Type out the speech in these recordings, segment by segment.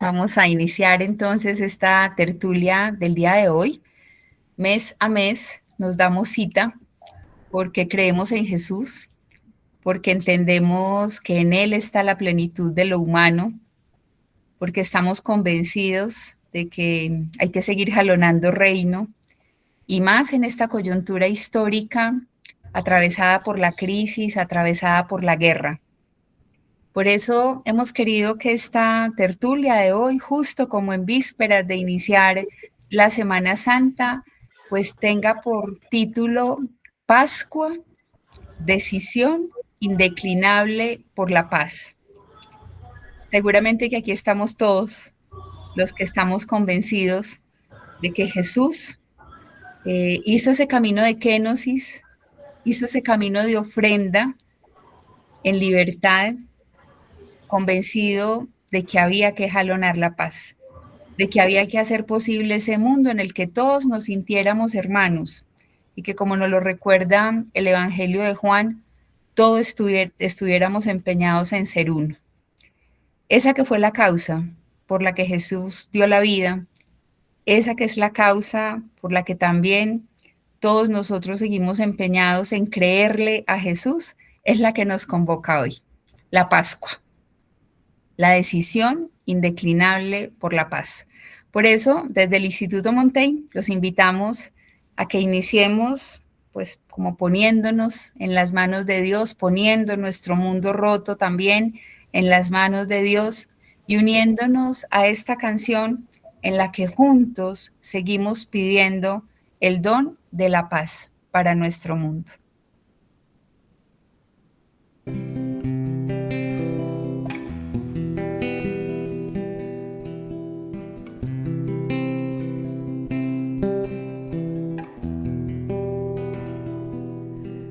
Vamos a iniciar entonces esta tertulia del día de hoy. Mes a mes nos damos cita porque creemos en Jesús, porque entendemos que en Él está la plenitud de lo humano, porque estamos convencidos de que hay que seguir jalonando reino y más en esta coyuntura histórica atravesada por la crisis, atravesada por la guerra. Por eso hemos querido que esta tertulia de hoy, justo como en vísperas de iniciar la Semana Santa, pues tenga por título Pascua, decisión indeclinable por la paz. Seguramente que aquí estamos todos los que estamos convencidos de que Jesús hizo ese camino de kénosis, hizo ese camino de ofrenda en libertad, convencido de que había que jalonar la paz, de que había que hacer posible ese mundo en el que todos nos sintiéramos hermanos y que, como nos lo recuerda el Evangelio de Juan, todos estuviéramos empeñados en ser uno. Esa que fue la causa por la que Jesús dio la vida, esa que es la causa por la que también todos nosotros seguimos empeñados en creerle a Jesús, es la que nos convoca hoy, la Pascua. La decisión indeclinable por la paz. Por eso, desde el Instituto Montaigne, los invitamos a que iniciemos, pues, como poniéndonos en las manos de Dios, poniendo nuestro mundo roto también en las manos de Dios y uniéndonos a esta canción en la que juntos seguimos pidiendo el don de la paz para nuestro mundo.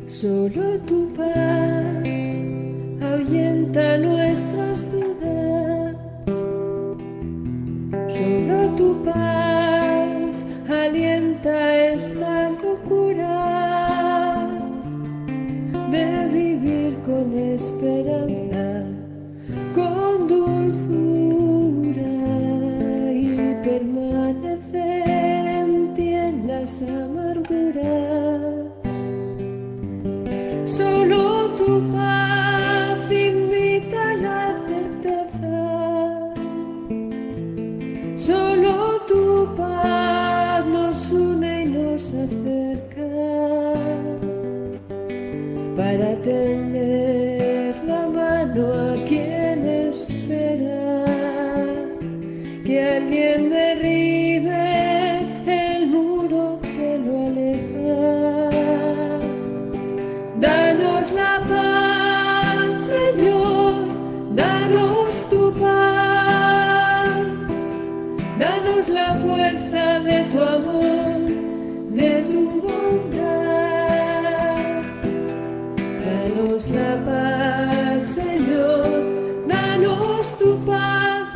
Solo tu paz ahuyenta nuestras dudas, solo tu paz alienta esta locura de vivir con esperanza, con dulzura y permanecer en ti en las amarguras. Solo tu paz invita a la certeza, solo tu paz nos une y nos acerca para tender la mano a quien espera que alguien derribe el muro que lo aleja. Danos la paz, Señor, danos tu paz, danos la fuerza de tu amor, de tu bondad. Danos la paz, Señor, danos tu paz,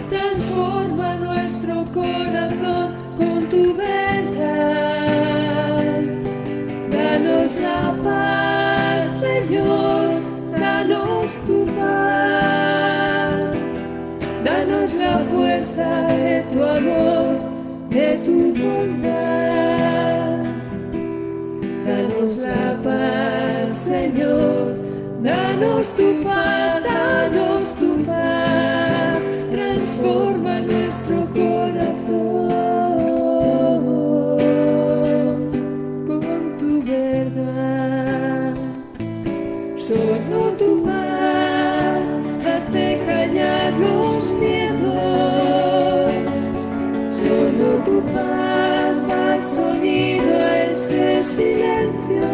transforma nuestro corazón con tu verdad. Danos la paz, Señor, danos tu paz, danos la fuerza de tu amor, de tu bondad. Danos la paz, Señor, danos tu paz, transforma nuestro corazón. Solo tu paz hace callar los miedos, solo tu paz da sonido a ese silencio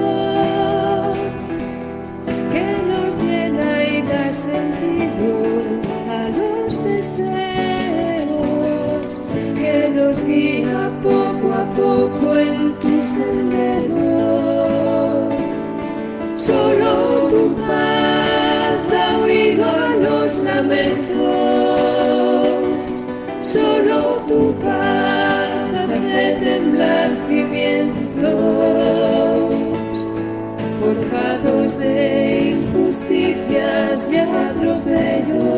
que nos llena y da sentido a los deseos, que nos guía poco a poco en tu sendero. Solo tu paz da oído a los lamentos, solo tu paz hace temblar cimientos, forjados de injusticias y atropellos.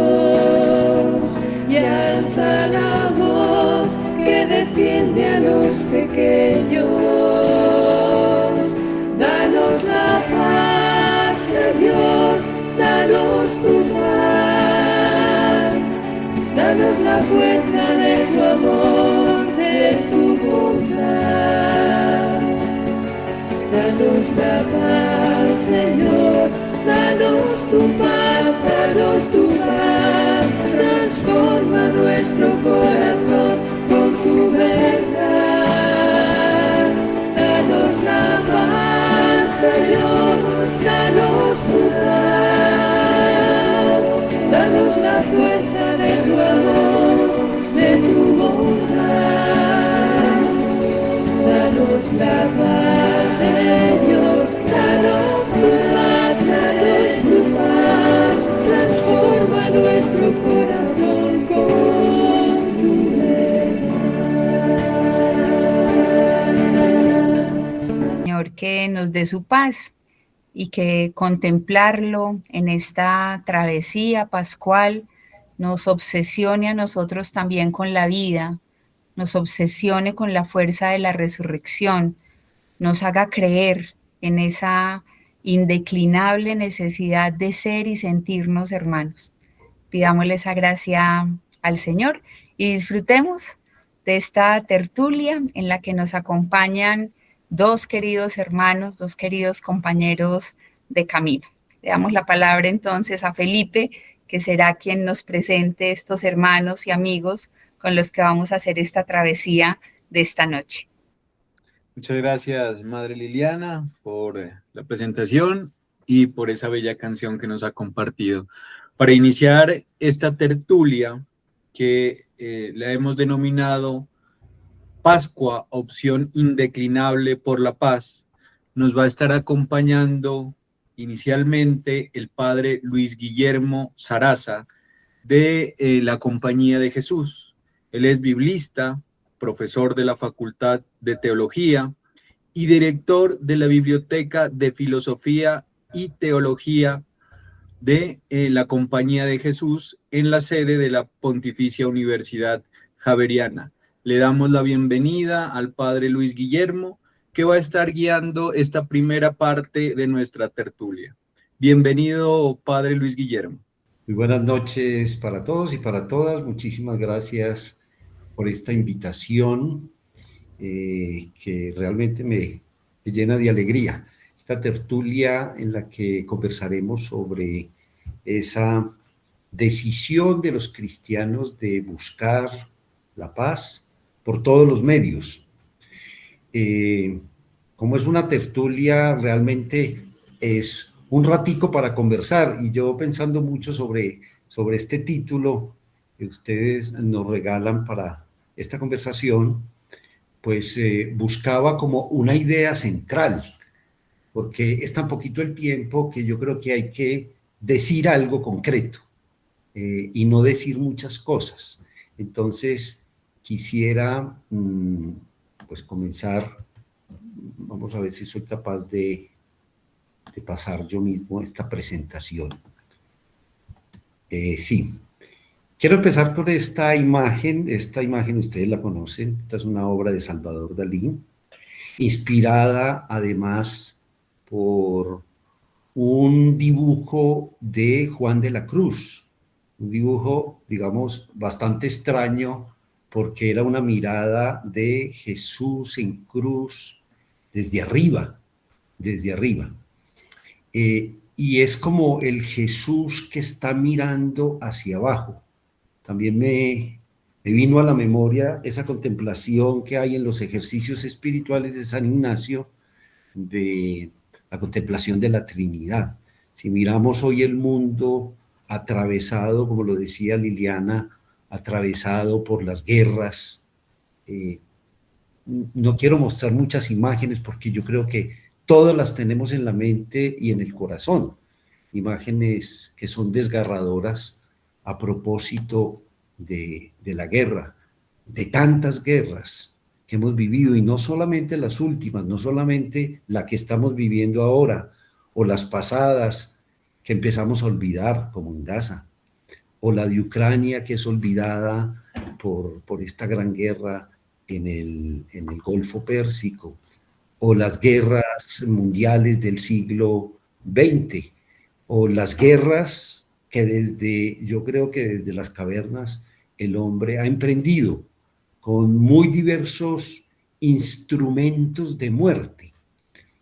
los pequeños. Danos la paz, Señor, danos tu paz. Danos la fuerza de tu amor, de tu bondad. Danos la paz, Señor, danos tu paz, danos tu paz. Transforma nuestro corazón con tu verdad. Danos la paz, Señor, danos tu paz. Danos la fuerza de tu amor, de tu bondad. Danos la paz, Señor, danos tu paz, danos tu paz. Transforma nuestro corazón con tu verdad. Señor, que nos dé su paz y que contemplarlo en esta travesía pascual nos obsesione a nosotros también con la vida, nos obsesione con la fuerza de la resurrección, nos haga creer en esa indeclinable necesidad de ser y sentirnos hermanos. Pidámosle esa gracia al Señor y disfrutemos de esta tertulia en la que nos acompañan dos queridos hermanos, dos queridos compañeros de camino. Le damos la palabra entonces a Felipe, que será quien nos presente estos hermanos y amigos con los que vamos a hacer esta travesía de esta noche. Muchas gracias, Madre Liliana, por la presentación y por esa bella canción que nos ha compartido. Para iniciar esta tertulia que la hemos denominado Pascua, opción indeclinable por la paz, nos va a estar acompañando inicialmente el padre Luis Guillermo Saraza de la Compañía de Jesús. Él es biblista, profesor de la Facultad de Teología y director de la Biblioteca de Filosofía y Teología de la Compañía de Jesús en la sede de la Pontificia Universidad Javeriana. Le damos la bienvenida al padre Luis Guillermo, que va a estar guiando esta primera parte de nuestra tertulia. Bienvenido, padre Luis Guillermo. Muy buenas noches para todos y para todas. Muchísimas gracias por esta invitación que realmente me llena de alegría. Esta tertulia en la que conversaremos sobre esa decisión de los cristianos de buscar la paz por todos los medios. Como es una tertulia, realmente es un ratico para conversar, y yo pensando mucho sobre este título que ustedes nos regalan para esta conversación, pues buscaba como una idea central, porque es tan poquito el tiempo que yo creo que hay que decir algo concreto y no decir muchas cosas. Entonces quisiera pues comenzar. Vamos a ver si soy capaz de pasar yo mismo esta presentación. Sí, quiero empezar con esta imagen. Esta imagen ustedes la conocen. Esta es una obra de Salvador Dalí, inspirada además por un dibujo de Juan de la Cruz, un dibujo, digamos, bastante extraño, porque era una mirada de Jesús en cruz desde arriba, desde arriba. Y es como el Jesús que está mirando hacia abajo. También me vino a la memoria esa contemplación que hay en los ejercicios espirituales de San Ignacio, de la contemplación de la Trinidad. Si miramos hoy el mundo atravesado, como lo decía Liliana, atravesado por las guerras, no quiero mostrar muchas imágenes porque yo creo que todas las tenemos en la mente y en el corazón, imágenes que son desgarradoras a propósito de la guerra, de tantas guerras que hemos vivido, y no solamente las últimas, no solamente la que estamos viviendo ahora, o las pasadas que empezamos a olvidar, como en Gaza, o la de Ucrania, que es olvidada por esta gran guerra en el Golfo Pérsico, o las guerras mundiales del siglo XX, o las guerras que yo creo que desde las cavernas el hombre ha emprendido con muy diversos instrumentos de muerte.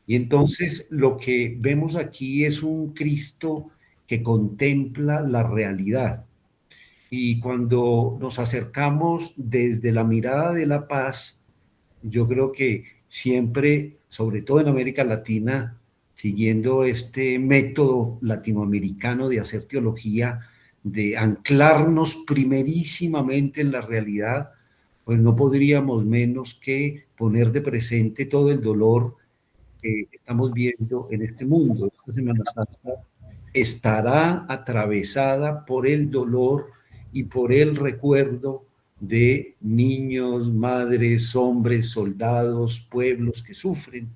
Y entonces lo que vemos aquí es un Cristo que contempla la realidad. Y cuando nos acercamos desde la mirada de la paz, yo creo que siempre, sobre todo en América Latina, siguiendo este método latinoamericano de hacer teología, de anclarnos primerísimamente en la realidad, pues no podríamos menos que poner de presente todo el dolor que estamos viendo en este mundo. Esta Semana Santa estará atravesada por el dolor y por el recuerdo de niños, madres, hombres, soldados, pueblos que sufren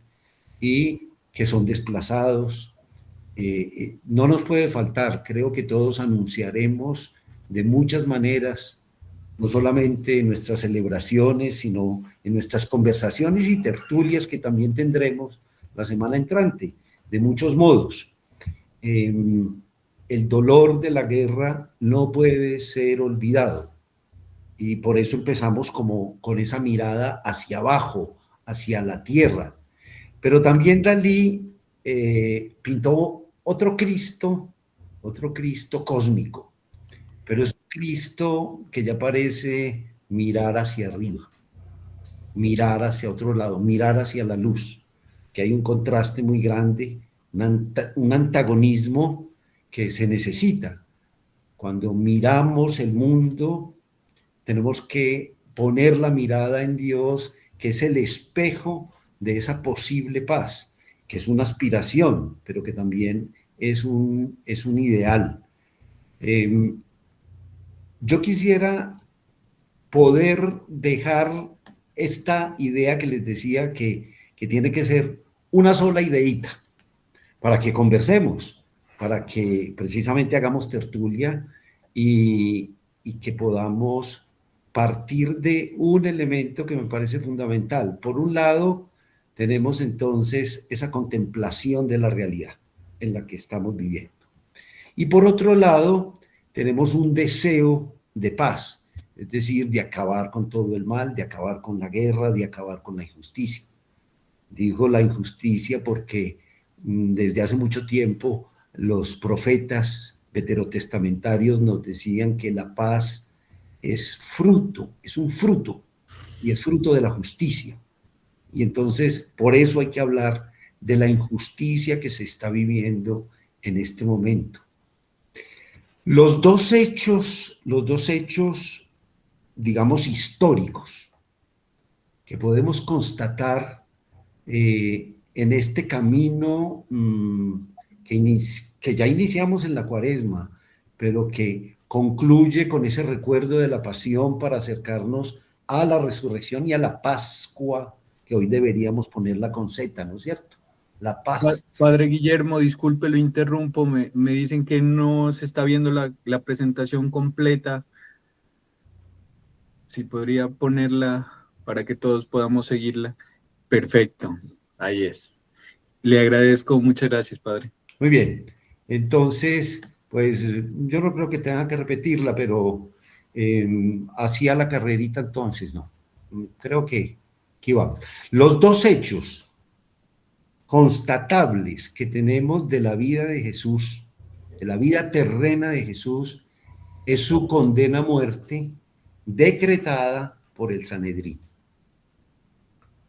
y que son desplazados. No nos puede faltar, creo que todos anunciaremos de muchas maneras, no solamente en nuestras celebraciones, sino en nuestras conversaciones y tertulias que también tendremos la semana entrante, de muchos modos. El dolor de la guerra no puede ser olvidado y por eso empezamos como con esa mirada hacia abajo, hacia la tierra. Pero también Dalí pintó otro Cristo cósmico, pero es un Cristo que ya parece mirar hacia arriba, mirar hacia otro lado, mirar hacia la luz, que hay un contraste muy grande, un antagonismo que se necesita. Cuando miramos el mundo, tenemos que poner la mirada en Dios, que es el espejo de esa posible paz, que es una aspiración, pero que también es un ideal. Yo quisiera poder dejar esta idea que les decía que tiene que ser una sola ideita para que conversemos, para que precisamente hagamos tertulia y que podamos partir de un elemento que me parece fundamental. Por un lado, tenemos entonces esa contemplación de la realidad en la que estamos viviendo. Y por otro lado, tenemos un deseo de paz, es decir, de acabar con todo el mal, de acabar con la guerra, de acabar con la injusticia. Digo la injusticia porque desde hace mucho tiempo los profetas veterotestamentarios nos decían que la paz es fruto, es un fruto, y es fruto de la justicia. Y entonces, por eso hay que hablar de la injusticia que se está viviendo en este momento. Los dos hechos, digamos, históricos, que podemos constatar en este camino que ya iniciamos en la Cuaresma, pero que concluye con ese recuerdo de la pasión para acercarnos a la resurrección y a la Pascua, que hoy deberíamos ponerla con Z, ¿no es cierto? La paz. Padre Guillermo, disculpe, lo interrumpo, me dicen que no se está viendo la presentación completa. Si podría ponerla para que todos podamos seguirla. Perfecto, ahí es. Le agradezco, muchas gracias, Padre. Muy bien, entonces, pues yo no creo que tenga que repetirla, pero hacía la carrerita entonces, ¿no? Creo que vamos. Los dos hechos constatables que tenemos de la vida de Jesús, de la vida terrena de Jesús, es su condena a muerte decretada por el Sanedrín.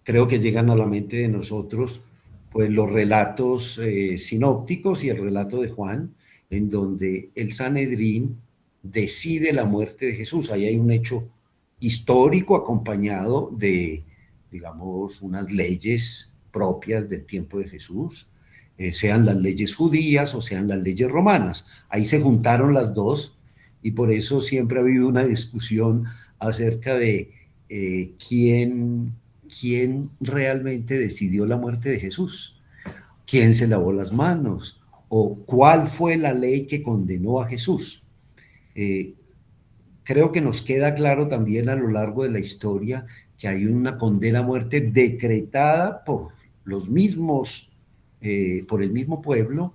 Creo que llegan a la mente de nosotros pues los relatos sinópticos y el relato de Juan, en donde el Sanedrín decide la muerte de Jesús. Ahí hay un hecho histórico acompañado de, digamos, unas leyes propias del tiempo de Jesús, sean las leyes judías o sean las leyes romanas. Ahí se juntaron las dos y por eso siempre ha habido una discusión acerca de quién realmente decidió la muerte de Jesús, quién se lavó las manos o cuál fue la ley que condenó a Jesús. Creo que nos queda claro también a lo largo de la historia que hay una condena a muerte decretada por los mismos, por el mismo pueblo,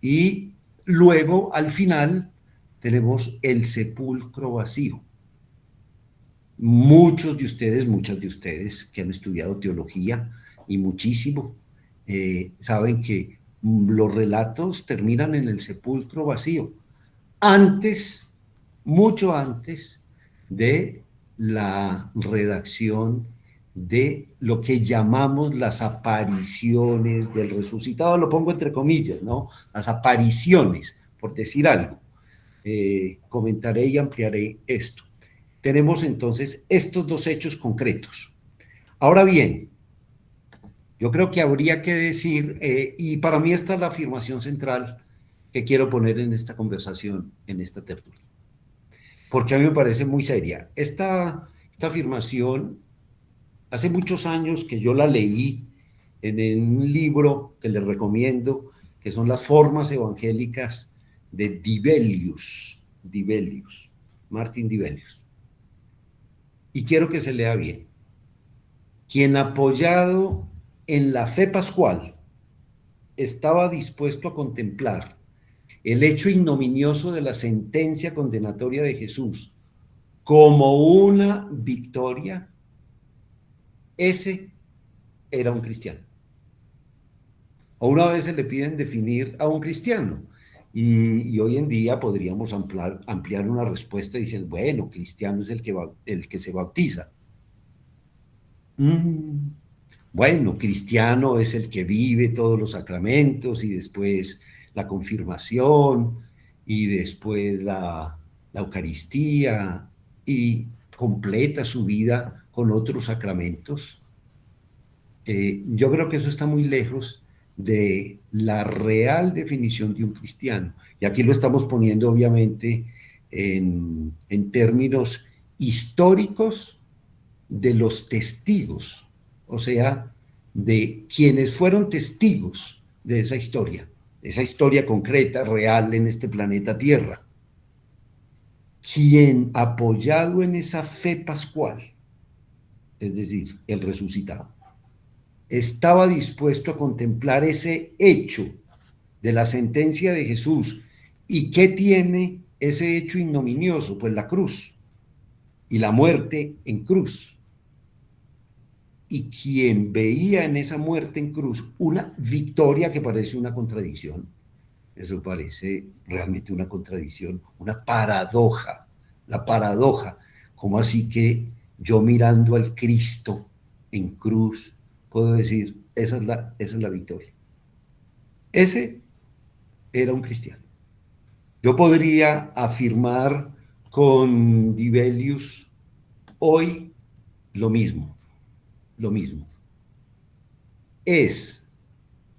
y luego al final tenemos el sepulcro vacío. Muchos de ustedes, muchas de ustedes que han estudiado teología y muchísimo, saben que los relatos terminan en el sepulcro vacío, antes, mucho antes de la redacción de lo que llamamos las apariciones del resucitado, lo pongo entre comillas, ¿no? Las apariciones, por decir algo. Comentaré y ampliaré esto. Tenemos entonces estos dos hechos concretos. Ahora bien, yo creo que habría que decir, y para mí esta es la afirmación central que quiero poner en esta conversación, en esta tertulia, porque a mí me parece muy seria. Esta afirmación, hace muchos años que yo la leí en un libro que les recomiendo, que son las formas evangélicas de Dibelius, Martin Dibelius. Y quiero que se lea bien. Quien apoyado en la fe pascual estaba dispuesto a contemplar el hecho ignominioso de la sentencia condenatoria de Jesús como una victoria, ese era un cristiano. O una vez se le piden definir a un cristiano, y hoy en día podríamos ampliar una respuesta diciendo, bueno, cristiano es el que se bautiza. Bueno, cristiano es el que vive todos los sacramentos y después la confirmación y después la Eucaristía y completa su vida con otros sacramentos. Yo creo que eso está muy lejos de la real definición de un cristiano. Y aquí lo estamos poniendo obviamente en términos históricos de los testigos, o sea, de quienes fueron testigos de esa historia concreta, real en este planeta Tierra. Quien apoyado en esa fe pascual, es decir, el resucitado, estaba dispuesto a contemplar ese hecho de la sentencia de Jesús. ¿Y qué tiene ese hecho ignominioso? Pues la cruz y la muerte en cruz. Y quien veía en esa muerte en cruz una victoria que parece una contradicción, eso parece realmente una contradicción, una paradoja, la paradoja, como así que yo mirando al Cristo en cruz puedo decir, esa es la victoria. Ese era un cristiano. Yo podría afirmar con Dibelius hoy lo mismo. Es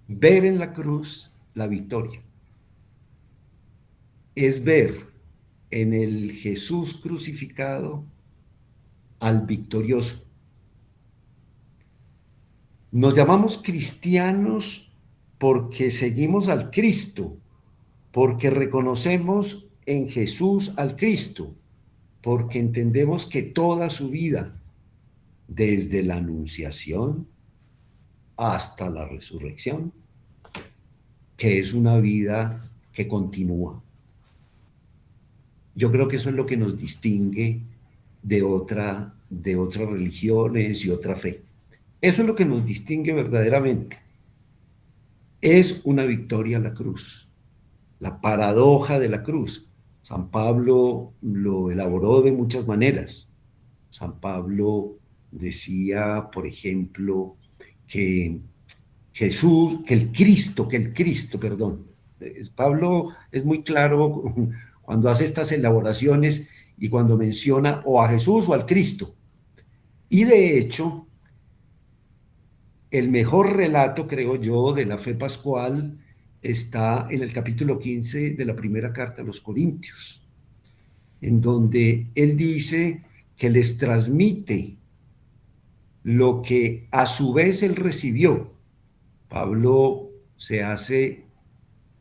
ver en la cruz la victoria. Es ver en el Jesús crucificado al victorioso. Nos llamamos cristianos porque seguimos al Cristo, porque reconocemos en Jesús al Cristo, porque entendemos que toda su vida, desde la anunciación hasta la resurrección, que es una vida que continúa. Yo creo que eso es lo que nos distingue de otras religiones y otra fe. Eso es lo que nos distingue verdaderamente. Es una victoria la cruz, la paradoja de la cruz. San Pablo lo elaboró de muchas maneras. San Pablo decía, por ejemplo, que el Cristo, perdón. Pablo es muy claro cuando hace estas elaboraciones y cuando menciona o a Jesús o al Cristo. Y de hecho, el mejor relato, creo yo, de la fe pascual está en el capítulo 15 de la primera carta a los Corintios, en donde él dice que les transmite lo que a su vez él recibió. Pablo se hace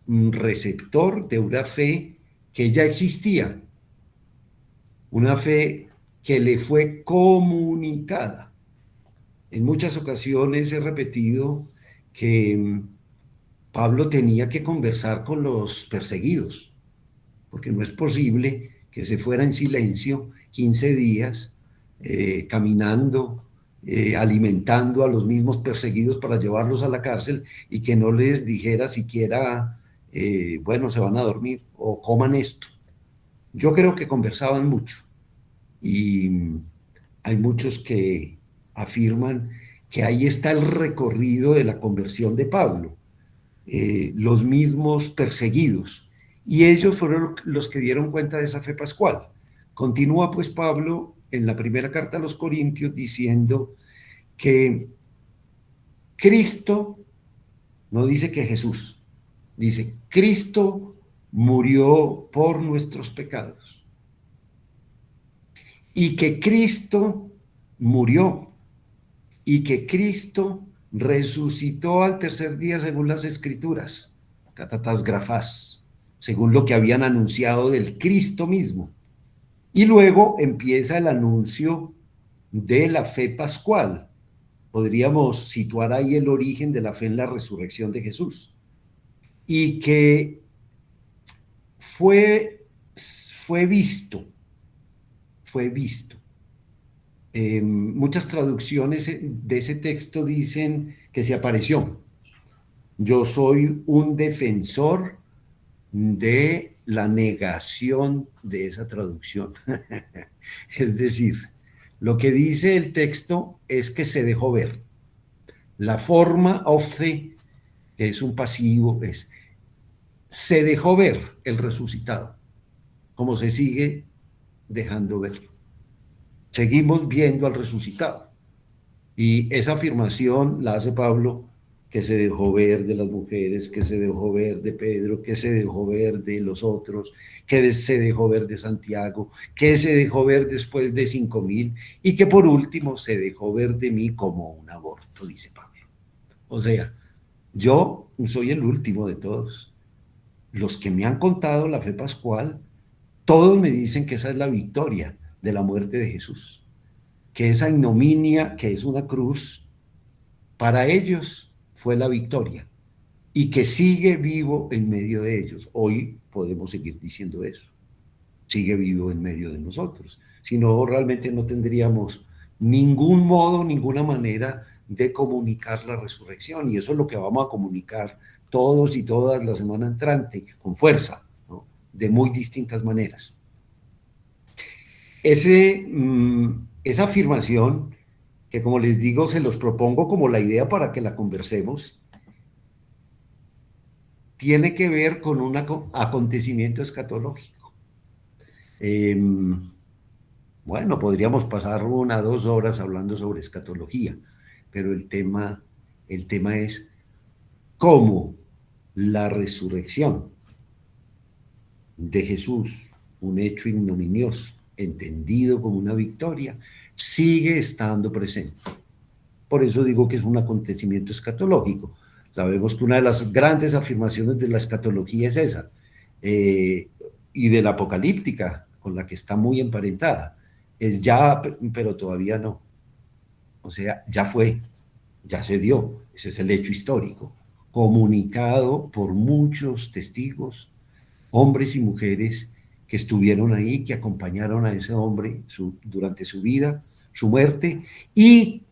un receptor de una fe que ya existía, una fe que le fue comunicada. En muchas ocasiones he repetido que Pablo tenía que conversar con los perseguidos, porque no es posible que se fuera en silencio 15 días caminando, alimentando a los mismos perseguidos para llevarlos a la cárcel y que no les dijera siquiera, bueno, se van a dormir o coman esto. Yo creo que conversaban mucho y hay muchos que afirman que ahí está el recorrido de la conversión de Pablo, los mismos perseguidos, y ellos fueron los que dieron cuenta de esa fe pascual. Continúa pues Pablo en la primera carta a los Corintios diciendo que Cristo, no dice que Jesús, dice Cristo murió por nuestros pecados y que Cristo murió y que Cristo resucitó al tercer día según las escrituras, catatas grafás, según lo que habían anunciado del Cristo mismo. Y luego empieza el anuncio de la fe pascual. Podríamos situar ahí el origen de la fe en la resurrección de Jesús. Y que fue visto, fue visto. Muchas traducciones de ese texto dicen que se apareció. Yo soy un defensor de la negación de esa traducción. Es decir, lo que dice el texto es que se dejó ver. La forma ofte, que es un pasivo, es se dejó ver el resucitado, como se sigue dejando ver. Seguimos viendo al resucitado. Y esa afirmación la hace Pablo, que se dejó ver de las mujeres, que se dejó ver de Pedro, que se dejó ver de los otros, que se dejó ver de Santiago, que se dejó ver después de 5.000 y que por último se dejó ver de mí como un aborto, dice Pablo. O sea, yo soy el último de todos. Los que me han contado la fe pascual, todos me dicen que esa es la victoria de la muerte de Jesús, que esa ignominia, que es una cruz, para ellos fue la victoria y que sigue vivo en medio de ellos. Hoy podemos seguir diciendo eso, sigue vivo en medio de nosotros. Si no, realmente no tendríamos ningún modo, ninguna manera de comunicar la resurrección, y eso es lo que vamos a comunicar todos y todas la semana entrante, con fuerza, ¿no? De muy distintas maneras. Esa afirmación, que como les digo, se los propongo como la idea para que la conversemos, tiene que ver con un acontecimiento escatológico. Bueno, podríamos pasar 1 o 2 horas hablando sobre escatología, pero el tema es cómo la resurrección de Jesús, un hecho ignominioso, entendido como una victoria, sigue estando presente. Por eso digo que es un acontecimiento escatológico. Sabemos que una de las grandes afirmaciones de la escatología es esa, y de la apocalíptica, con la que está muy emparentada, es ya, pero todavía no. O sea, ya fue, ya se dio, ese es el hecho histórico, comunicado por muchos testigos, hombres y mujeres que estuvieron ahí, que acompañaron a ese hombre durante su vida, su muerte, y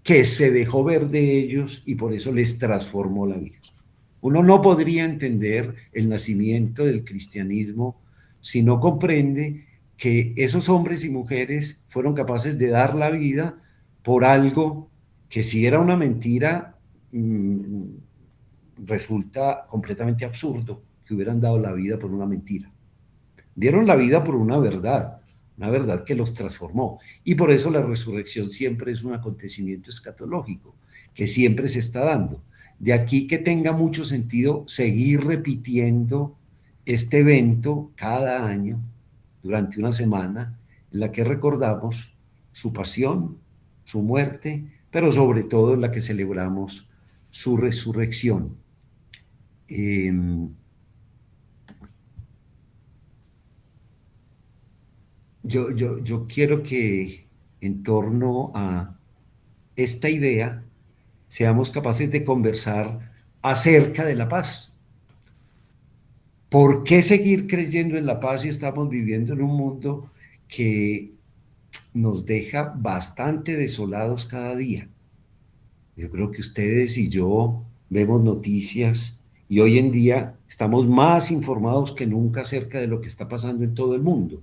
que se dejó ver de ellos y por eso les transformó la vida. Uno no podría entender el nacimiento del cristianismo si no comprende que esos hombres y mujeres fueron capaces de dar la vida por algo que, si era una mentira, resulta completamente absurdo que hubieran dado la vida por una mentira. Dieron la vida por una verdad que los transformó. Y por eso la resurrección siempre es un acontecimiento escatológico, que siempre se está dando. De aquí que tenga mucho sentido seguir repitiendo este evento cada año durante una semana en la que recordamos su pasión, su muerte, pero sobre todo en la que celebramos su resurrección. Yo quiero que en torno a esta idea, seamos capaces de conversar acerca de la paz. ¿Por qué seguir creyendo en la paz si estamos viviendo en un mundo que nos deja bastante desolados cada día? Yo creo que ustedes y yo vemos noticias y hoy en día estamos más informados que nunca acerca de lo que está pasando en todo el mundo.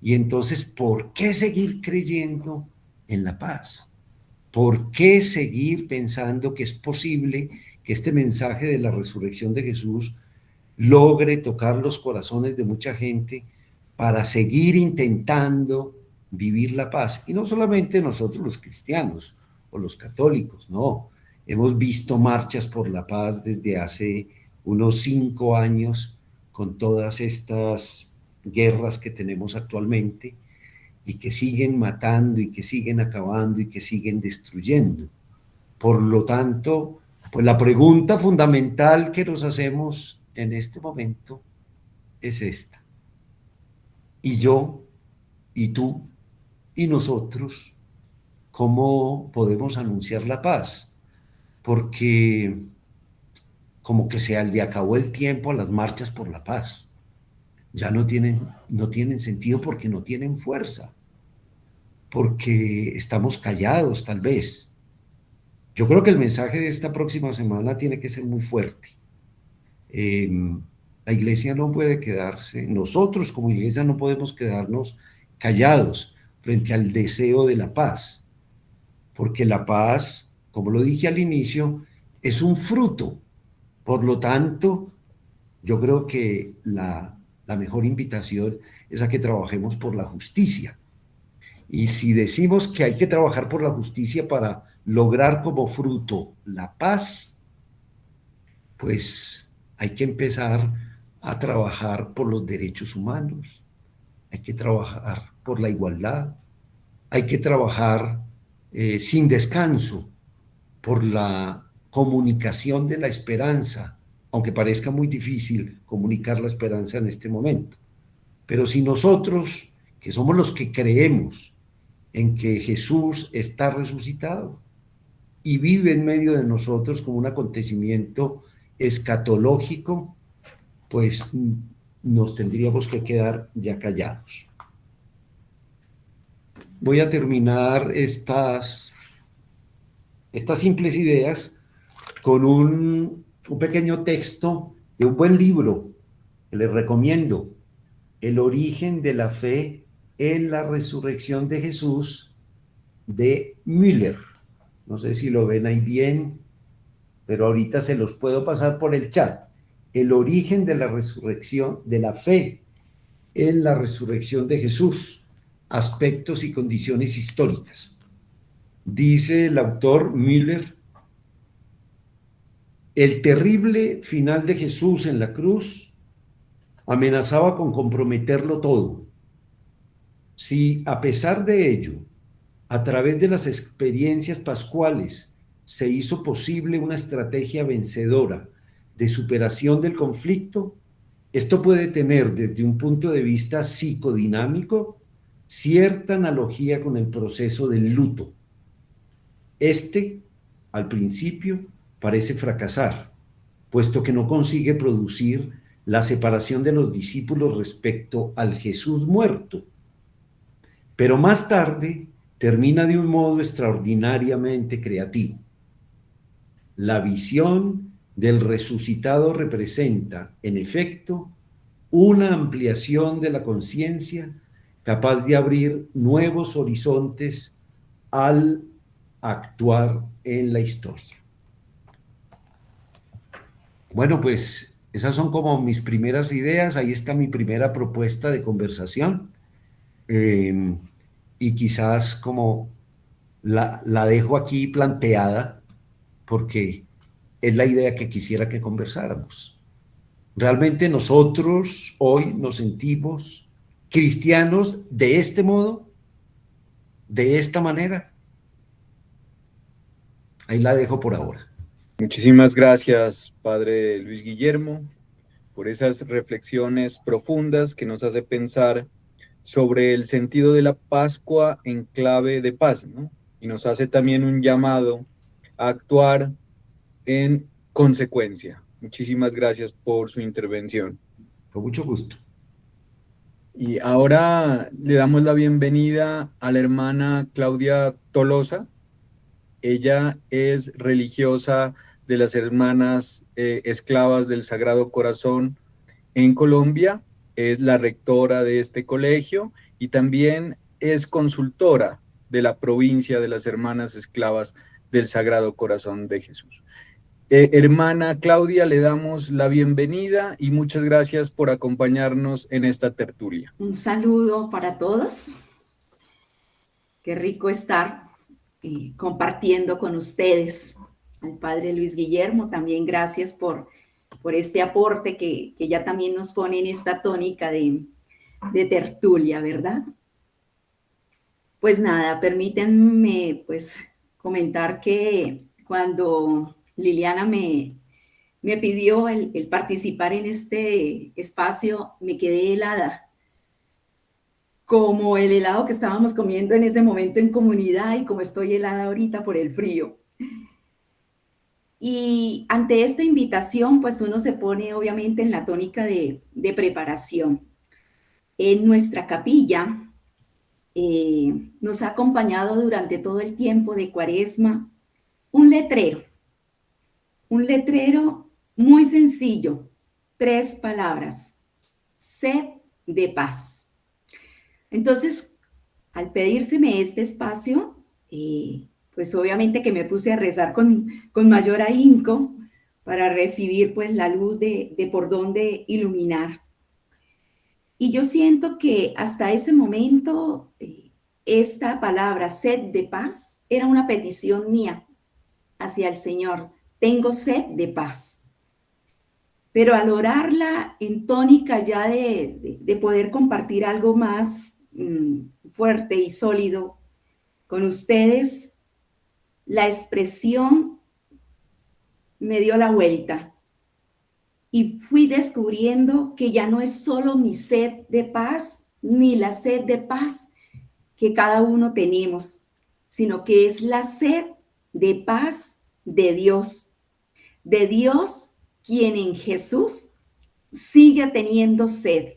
Y entonces, ¿por qué seguir creyendo en la paz? ¿Por qué seguir pensando que es posible que este mensaje de la resurrección de Jesús logre tocar los corazones de mucha gente para seguir intentando vivir la paz? Y no solamente nosotros los cristianos o los católicos, no. Hemos visto marchas por la paz desde hace unos 5 años con todas estas guerras que tenemos actualmente y que siguen matando y que siguen acabando y que siguen destruyendo. Por lo tanto, pues la pregunta fundamental que nos hacemos en este momento es esta. Y yo, y tú, y nosotros, ¿cómo podemos anunciar la paz? Porque como que se le acabó el tiempo a las marchas por la paz. Ya no tienen sentido porque no tienen fuerza, porque estamos callados tal vez. Yo creo que el mensaje de esta próxima semana tiene que ser muy fuerte. Eh, la iglesia no puede quedarse, nosotros como iglesia no podemos quedarnos callados frente al deseo de la paz, porque la paz, como lo dije al inicio, es un fruto. Por lo tanto, yo creo que la mejor invitación es a que trabajemos por la justicia. Y si decimos que hay que trabajar por la justicia para lograr como fruto la paz, pues hay que empezar a trabajar por los derechos humanos, hay que trabajar por la igualdad, hay que trabajar sin descanso por la comunicación de la esperanza, aunque parezca muy difícil comunicar la esperanza en este momento. Pero si nosotros, que somos los que creemos en que Jesús está resucitado y vive en medio de nosotros como un acontecimiento escatológico, pues nos tendríamos que quedar ya callados. Voy a terminar estas simples ideas con un pequeño texto de un buen libro que les recomiendo, El origen de la fe en la resurrección de Jesús, de Müller. No sé si lo ven ahí bien, pero ahorita se los puedo pasar por el chat. El origen de la resurrección, de la fe en la resurrección de Jesús, aspectos y condiciones históricas. Dice el autor Müller: el terrible final de Jesús en la cruz amenazaba con comprometerlo todo. Si, a pesar de ello, a través de las experiencias pascuales se hizo posible una estrategia vencedora de superación del conflicto, esto puede tener desde un punto de vista psicodinámico cierta analogía con el proceso del luto. Este, al principio, parece fracasar, puesto que no consigue producir la separación de los discípulos respecto al Jesús muerto. Pero más tarde termina de un modo extraordinariamente creativo. La visión del resucitado representa, en efecto, una ampliación de la conciencia capaz de abrir nuevos horizontes al actuar en la historia. Bueno, pues esas son como mis primeras ideas. Ahí está mi primera propuesta de conversación. Y quizás como la dejo aquí planteada porque es la idea que quisiera que conversáramos. ¿Realmente nosotros hoy nos sentimos cristianos de este modo? ¿De esta manera? Ahí la dejo por ahora. Muchísimas gracias, Padre Luis Guillermo, por esas reflexiones profundas que nos hace pensar sobre el sentido de la Pascua en clave de paz, ¿no? y nos hace también un llamado a actuar en consecuencia. Muchísimas gracias por su intervención. Con mucho gusto. Y ahora le damos la bienvenida a la hermana Claudia Tolosa. Ella es religiosa de las Hermanas Esclavas del Sagrado Corazón en Colombia, es la rectora de este colegio y también es consultora de la provincia de las Hermanas Esclavas del Sagrado Corazón de Jesús. Hermana Claudia, le damos la bienvenida y muchas gracias por acompañarnos en esta tertulia. Un saludo para todos. Qué rico estar compartiendo con ustedes. Al Padre Luis Guillermo, también gracias por este aporte que ya también nos pone en esta tónica de tertulia, ¿verdad? Pues nada, permítanme pues comentar que cuando Liliana me pidió el participar en este espacio, me quedé helada, como el helado que estábamos comiendo en ese momento en comunidad y como estoy helada ahorita por el frío. Y ante esta invitación, pues uno se pone obviamente en la tónica de preparación. En nuestra capilla nos ha acompañado durante todo el tiempo de Cuaresma un letrero muy sencillo, 3 palabras: sed de paz. Entonces, al pedírseme este espacio, pues obviamente que me puse a rezar con mayor ahínco para recibir pues la luz de por dónde iluminar. Y yo siento que hasta ese momento esta palabra, sed de paz, era una petición mía hacia el Señor. Tengo sed de paz. Pero al orarla en tónica ya de poder compartir algo más fuerte y sólido con ustedes, la expresión me dio la vuelta y fui descubriendo que ya no es solo mi sed de paz, ni la sed de paz que cada uno tenemos, sino que es la sed de paz de Dios quien en Jesús sigue teniendo sed,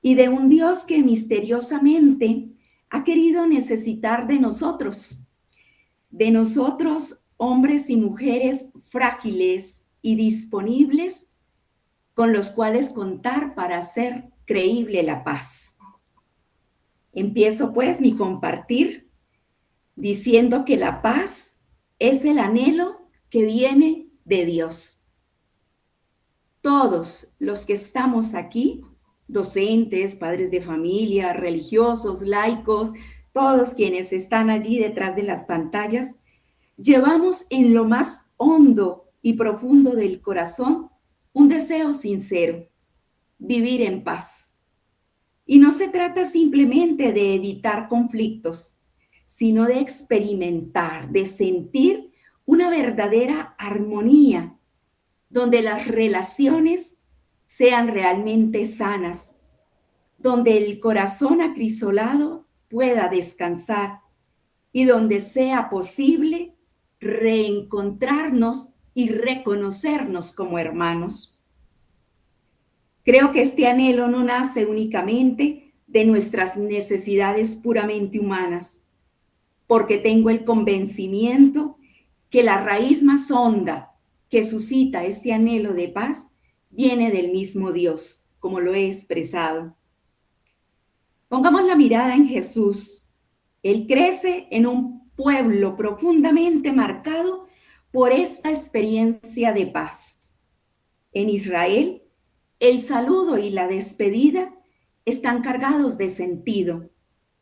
y de un Dios que misteriosamente ha querido necesitar de nosotros hombres y mujeres frágiles y disponibles con los cuales contar para hacer creíble la paz. Empiezo pues mi compartir diciendo que la paz es el anhelo que viene de Dios. Todos los que estamos aquí, docentes, padres de familia, religiosos, laicos, todos quienes están allí detrás de las pantallas, llevamos en lo más hondo y profundo del corazón un deseo sincero: vivir en paz. Y no se trata simplemente de evitar conflictos, sino de experimentar, de sentir una verdadera armonía, donde las relaciones sean realmente sanas, donde el corazón acrisolado pueda descansar y donde sea posible reencontrarnos y reconocernos como hermanos. Creo que este anhelo no nace únicamente de nuestras necesidades puramente humanas, porque tengo el convencimiento que la raíz más honda que suscita este anhelo de paz viene del mismo Dios, como lo he expresado. Pongamos la mirada en Jesús. Él crece en un pueblo profundamente marcado por esta experiencia de paz. En Israel, el saludo y la despedida están cargados de sentido.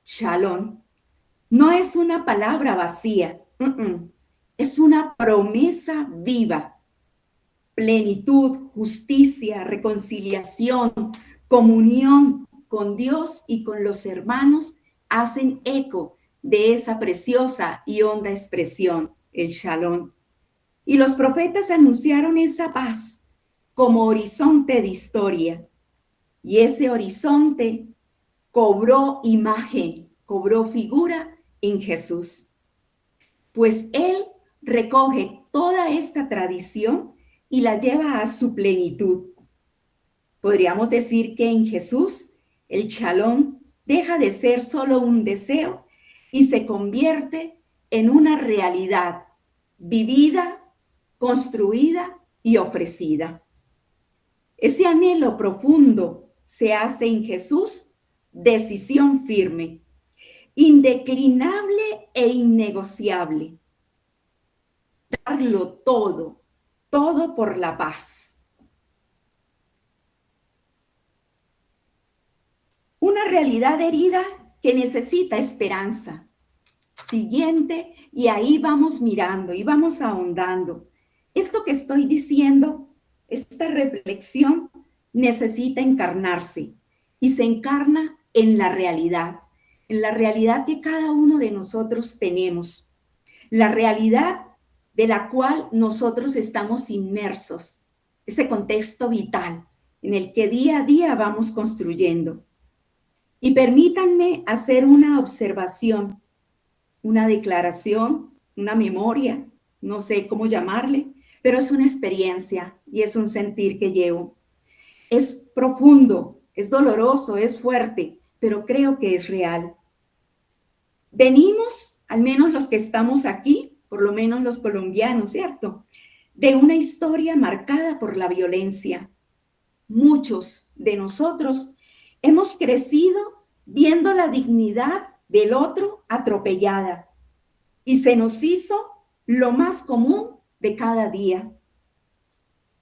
Shalom no es una palabra vacía, es una promesa viva. Plenitud, justicia, reconciliación, comunión con Dios y con los hermanos hacen eco de esa preciosa y honda expresión, el Shalom. Y los profetas anunciaron esa paz como horizonte de historia. Y ese horizonte cobró imagen, cobró figura en Jesús. pues Él recoge toda esta tradición y la lleva a su plenitud. Podríamos decir que en Jesús el Shalom deja de ser solo un deseo y se convierte en una realidad vivida, construida y ofrecida. Ese anhelo profundo se hace en Jesús decisión firme, indeclinable e innegociable. Darlo todo, todo por la paz. Una realidad herida que necesita esperanza. Siguiente, y ahí vamos mirando y vamos ahondando. Esto que estoy diciendo, esta reflexión necesita encarnarse y se encarna en la realidad que cada uno de nosotros tenemos, la realidad de la cual nosotros estamos inmersos, ese contexto vital en el que día a día vamos construyendo. Y permítanme hacer una observación, una declaración, una memoria, no sé cómo llamarle, pero es una experiencia y es un sentir que llevo. Es profundo, es doloroso, es fuerte, pero creo que es real. Venimos, al menos los que estamos aquí, por lo menos los colombianos, ¿cierto?, de una historia marcada por la violencia. Muchos de nosotros hemos crecido viendo la dignidad del otro atropellada y se nos hizo lo más común de cada día.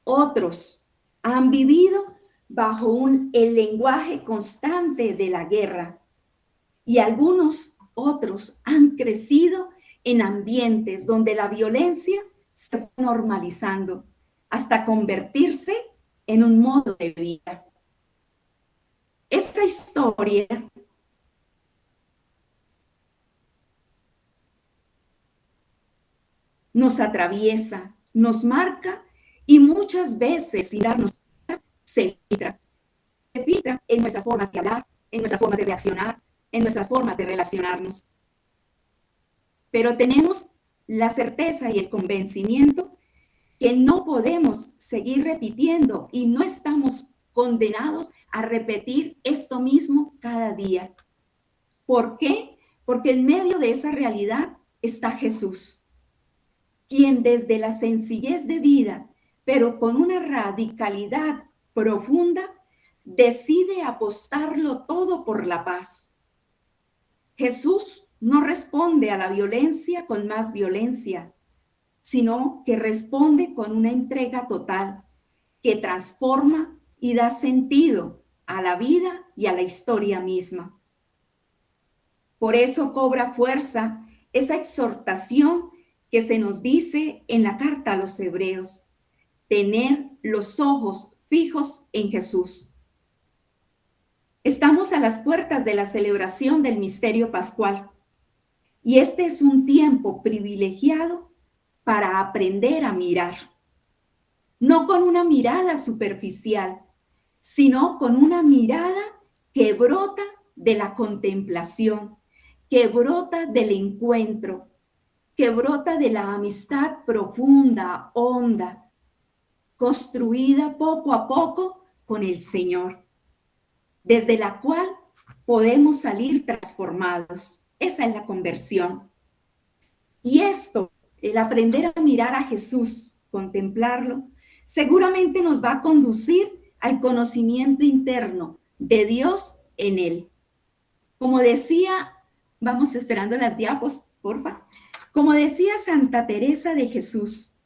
Otros han vivido bajo el lenguaje constante de la guerra y algunos otros han crecido en ambientes donde la violencia se fue normalizando hasta convertirse en un modo de vida. Esta historia nos atraviesa, nos marca y muchas veces, sin darnos cuenta, se filtra en nuestras formas de hablar, en nuestras formas de reaccionar, en nuestras formas de relacionarnos. Pero tenemos la certeza y el convencimiento que no podemos seguir repitiendo y no estamos condenados a repetir esto mismo cada día. ¿Por qué? Porque en medio de esa realidad está Jesús, quien desde la sencillez de vida, pero con una radicalidad profunda, decide apostarlo todo por la paz. Jesús no responde a la violencia con más violencia, sino que responde con una entrega total que transforma y da sentido a la vida y a la historia misma. Por eso cobra fuerza esa exhortación que se nos dice en la carta a los Hebreos: tener los ojos fijos en Jesús. Estamos a las puertas de la celebración del misterio pascual y este es un tiempo privilegiado para aprender a mirar, no con una mirada superficial, sino con una mirada que brota de la contemplación, que brota del encuentro, que brota de la amistad profunda, honda, construida poco a poco con el Señor, desde la cual podemos salir transformados. Esa es la conversión. Y esto, el aprender a mirar a Jesús, contemplarlo, seguramente nos va a conducir al conocimiento interno de Dios en él. Como decía, vamos esperando las diapos, porfa. Como decía Santa Teresa de Jesús,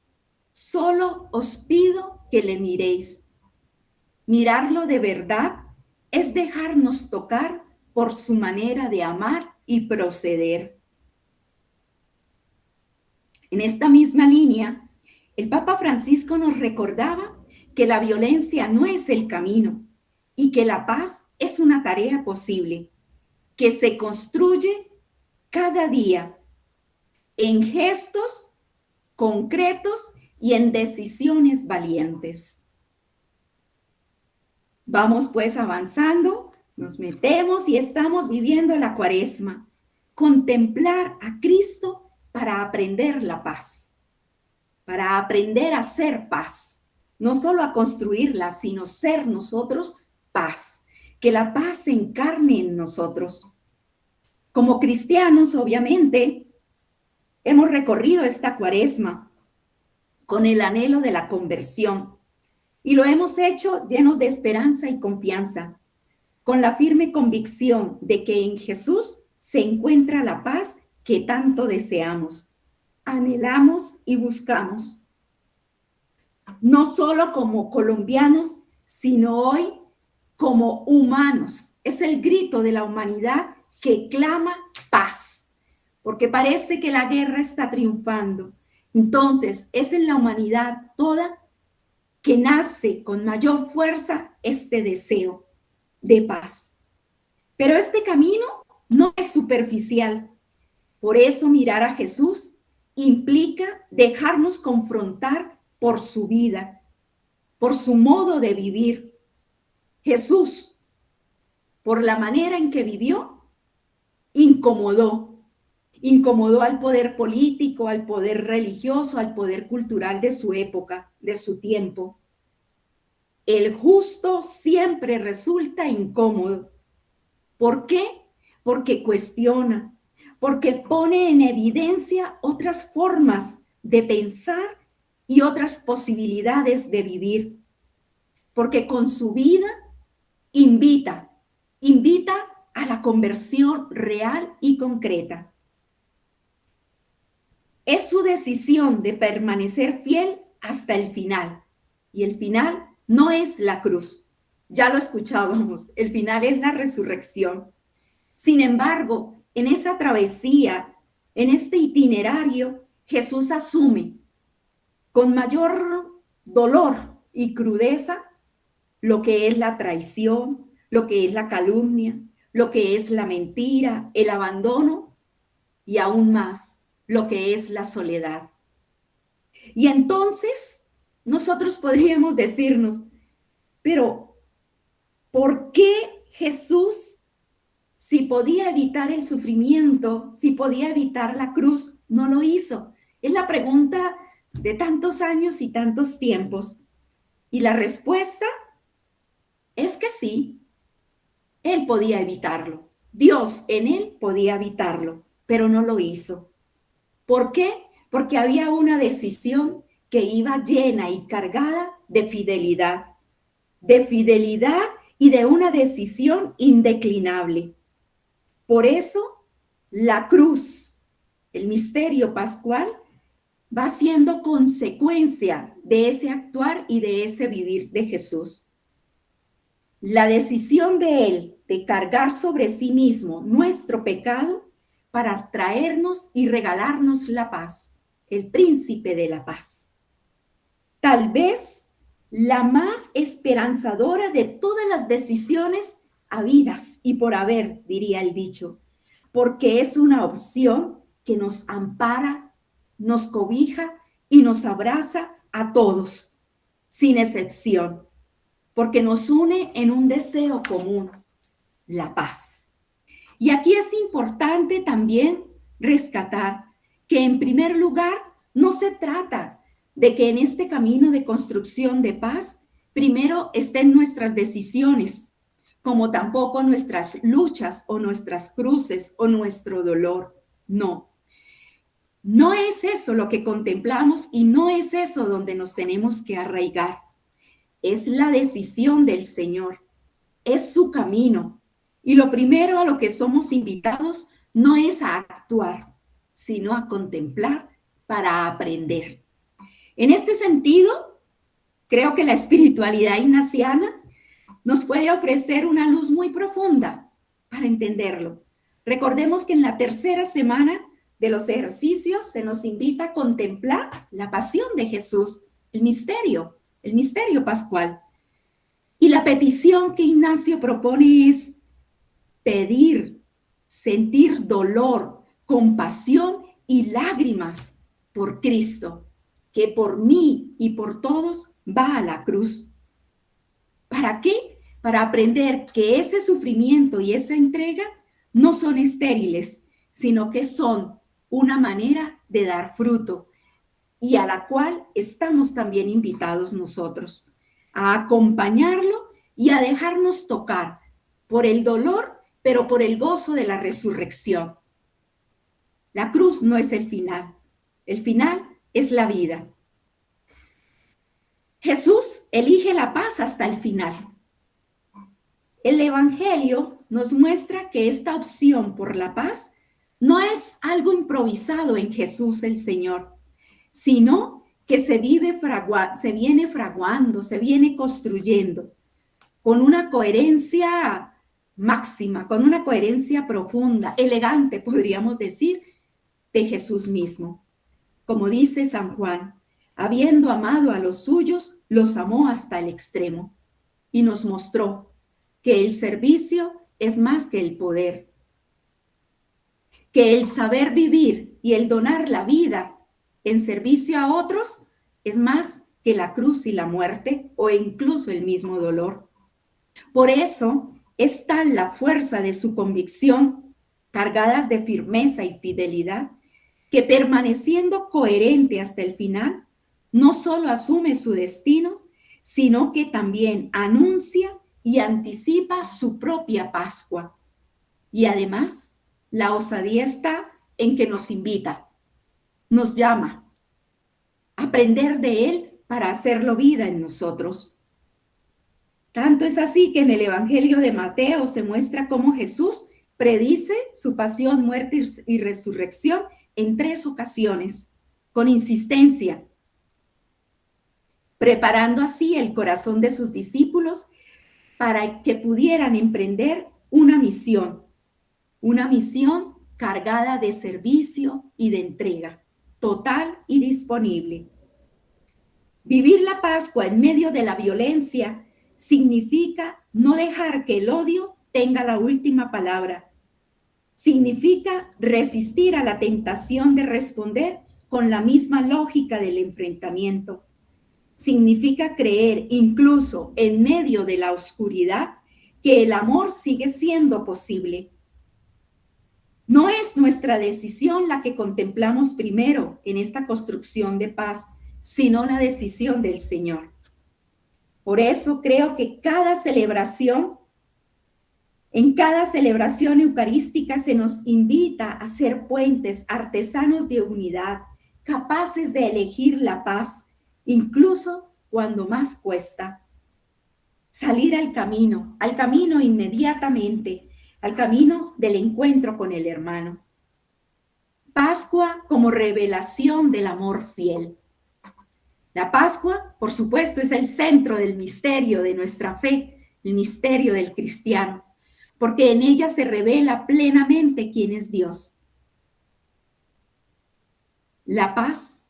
solo os pido que le miréis. Mirarlo de verdad es dejarnos tocar por su manera de amar y proceder. En esta misma línea, el Papa Francisco nos recordaba que la violencia no es el camino y que la paz es una tarea posible, que se construye cada día en gestos concretos y en decisiones valientes. Vamos pues avanzando, nos metemos y estamos viviendo la Cuaresma. Contemplar a Cristo para aprender la paz, para aprender a ser paz, no solo a construirla, sino ser nosotros paz, que la paz se encarne en nosotros. Como cristianos, obviamente, hemos recorrido esta cuaresma con el anhelo de la conversión y lo hemos hecho llenos de esperanza y confianza, con la firme convicción de que en Jesús se encuentra la paz que tanto deseamos, anhelamos y buscamos. No solo como colombianos, sino hoy como humanos. Es el grito de la humanidad que clama paz, porque parece que la guerra está triunfando. Entonces, es en la humanidad toda que nace con mayor fuerza este deseo de paz. Pero este camino no es superficial. Por eso mirar a Jesús implica dejarnos confrontar por su vida, por su modo de vivir. Jesús, por la manera en que vivió, incomodó al poder político, al poder religioso, al poder cultural de su época, de su tiempo. El justo siempre resulta incómodo. ¿Por qué? Porque cuestiona, porque pone en evidencia otras formas de pensar y otras posibilidades de vivir, porque con su vida invita a la conversión real y concreta. Es su decisión de permanecer fiel hasta el final, y el final no es la cruz, ya lo escuchábamos, el final es la resurrección. Sin embargo, en esa travesía, en este itinerario, Jesús asume con mayor dolor y crudeza lo que es la traición, lo que es la calumnia, lo que es la mentira, el abandono y aún más lo que es la soledad. Y entonces nosotros podríamos decirnos, pero ¿por qué Jesús, si podía evitar el sufrimiento, si podía evitar la cruz, no lo hizo? Es la pregunta de tantos años y tantos tiempos. Y la respuesta es que sí, él podía evitarlo. Dios en él podía evitarlo, pero no lo hizo. ¿Por qué? Porque había una decisión que iba llena y cargada de fidelidad y de una decisión indeclinable. Por eso, la cruz, el misterio pascual, va siendo consecuencia de ese actuar y de ese vivir de Jesús. La decisión de él de cargar sobre sí mismo nuestro pecado para traernos y regalarnos la paz, el príncipe de la paz. Tal vez la más esperanzadora de todas las decisiones habidas y por haber, diría el dicho, porque es una opción que nos ampara, nos cobija y nos abraza a todos, sin excepción, porque nos une en un deseo común, la paz. Y aquí es importante también rescatar que en primer lugar no se trata de que en este camino de construcción de paz primero estén nuestras decisiones, como tampoco nuestras luchas o nuestras cruces o nuestro dolor. No, no es eso lo que contemplamos y no es eso donde nos tenemos que arraigar. Es la decisión del Señor, es su camino. Y lo primero a lo que somos invitados no es a actuar, sino a contemplar para aprender. En este sentido, creo que la espiritualidad ignaciana nos puede ofrecer una luz muy profunda para entenderlo. Recordemos que en la tercera semana de los ejercicios se nos invita a contemplar la pasión de Jesús, el misterio pascual. Y la petición que Ignacio propone es pedir, sentir dolor, compasión y lágrimas por Cristo, que por mí y por todos va a la cruz. ¿Para qué? Para aprender que ese sufrimiento y esa entrega no son estériles, sino que son una manera de dar fruto y a la cual estamos también invitados nosotros, a acompañarlo y a dejarnos tocar por el dolor, pero por el gozo de la resurrección. La cruz no es el final es la vida. Jesús elige la paz hasta el final. El Evangelio nos muestra que esta opción por la paz no es algo improvisado en Jesús el Señor, sino que se viene fraguando, se viene construyendo con una coherencia máxima, con una coherencia profunda, elegante, podríamos decir, de Jesús mismo. Como dice San Juan, habiendo amado a los suyos, los amó hasta el extremo y nos mostró que el servicio es más que el poder, que el saber vivir y el donar la vida en servicio a otros es más que la cruz y la muerte o incluso el mismo dolor. Por eso es tal la fuerza de su convicción, cargadas de firmeza y fidelidad, que permaneciendo coherente hasta el final, no solo asume su destino, sino que también anuncia y anticipa su propia Pascua. Y además, la osadía está en que nos invita, nos llama a aprender de él para hacerlo vida en nosotros. Tanto es así que en el Evangelio de Mateo se muestra cómo Jesús predice su pasión, muerte y resurrección en 3 ocasiones, con insistencia, preparando así el corazón de sus discípulos para que pudieran emprender una misión cargada de servicio y de entrega, total y disponible. Vivir la Pascua en medio de la violencia significa no dejar que el odio tenga la última palabra. Significa resistir a la tentación de responder con la misma lógica del enfrentamiento. Significa creer, incluso en medio de la oscuridad, que el amor sigue siendo posible. No es nuestra decisión la que contemplamos primero en esta construcción de paz, sino la decisión del Señor. Por eso creo que en cada celebración eucarística se nos invita a ser puentes, artesanos de unidad, capaces de elegir la paz, incluso cuando más cuesta. Salir al camino inmediatamente, al camino del encuentro con el hermano. Pascua como revelación del amor fiel. La Pascua, por supuesto, es el centro del misterio de nuestra fe, el misterio del cristiano, porque en ella se revela plenamente quién es Dios. La paz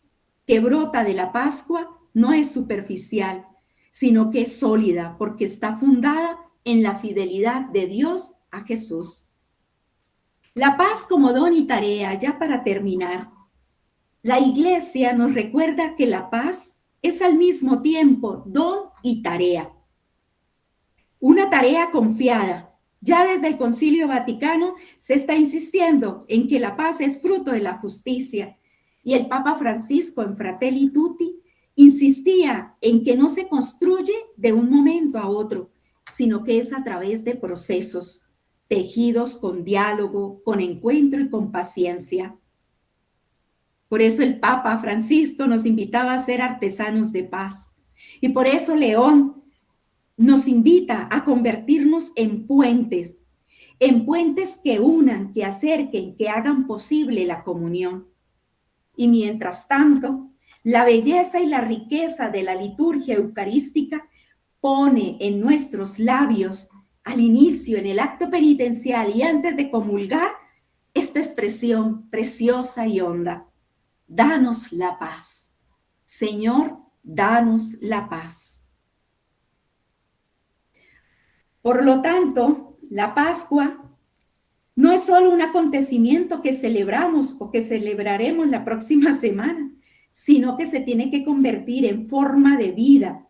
que brota de la Pascua no es superficial, sino que es sólida, porque está fundada en la fidelidad de Dios a Jesús. La paz como don y tarea, ya para terminar. La Iglesia nos recuerda que la paz es al mismo tiempo don y tarea. Una tarea confiada. Ya desde el Concilio Vaticano se está insistiendo en que la paz es fruto de la justicia. Y el Papa Francisco en Fratelli Tutti insistía en que no se construye de un momento a otro, sino que es a través de procesos tejidos con diálogo, con encuentro y con paciencia. Por eso el Papa Francisco nos invitaba a ser artesanos de paz. Y por eso León nos invita a convertirnos en puentes que unan, que acerquen, que hagan posible la comunión. Y mientras tanto, la belleza y la riqueza de la liturgia eucarística pone en nuestros labios, al inicio, en el acto penitencial y antes de comulgar, esta expresión preciosa y honda. Danos la paz. Señor, danos la paz. Por lo tanto, la Pascua no es solo un acontecimiento que celebramos o que celebraremos la próxima semana, sino que se tiene que convertir en forma de vida.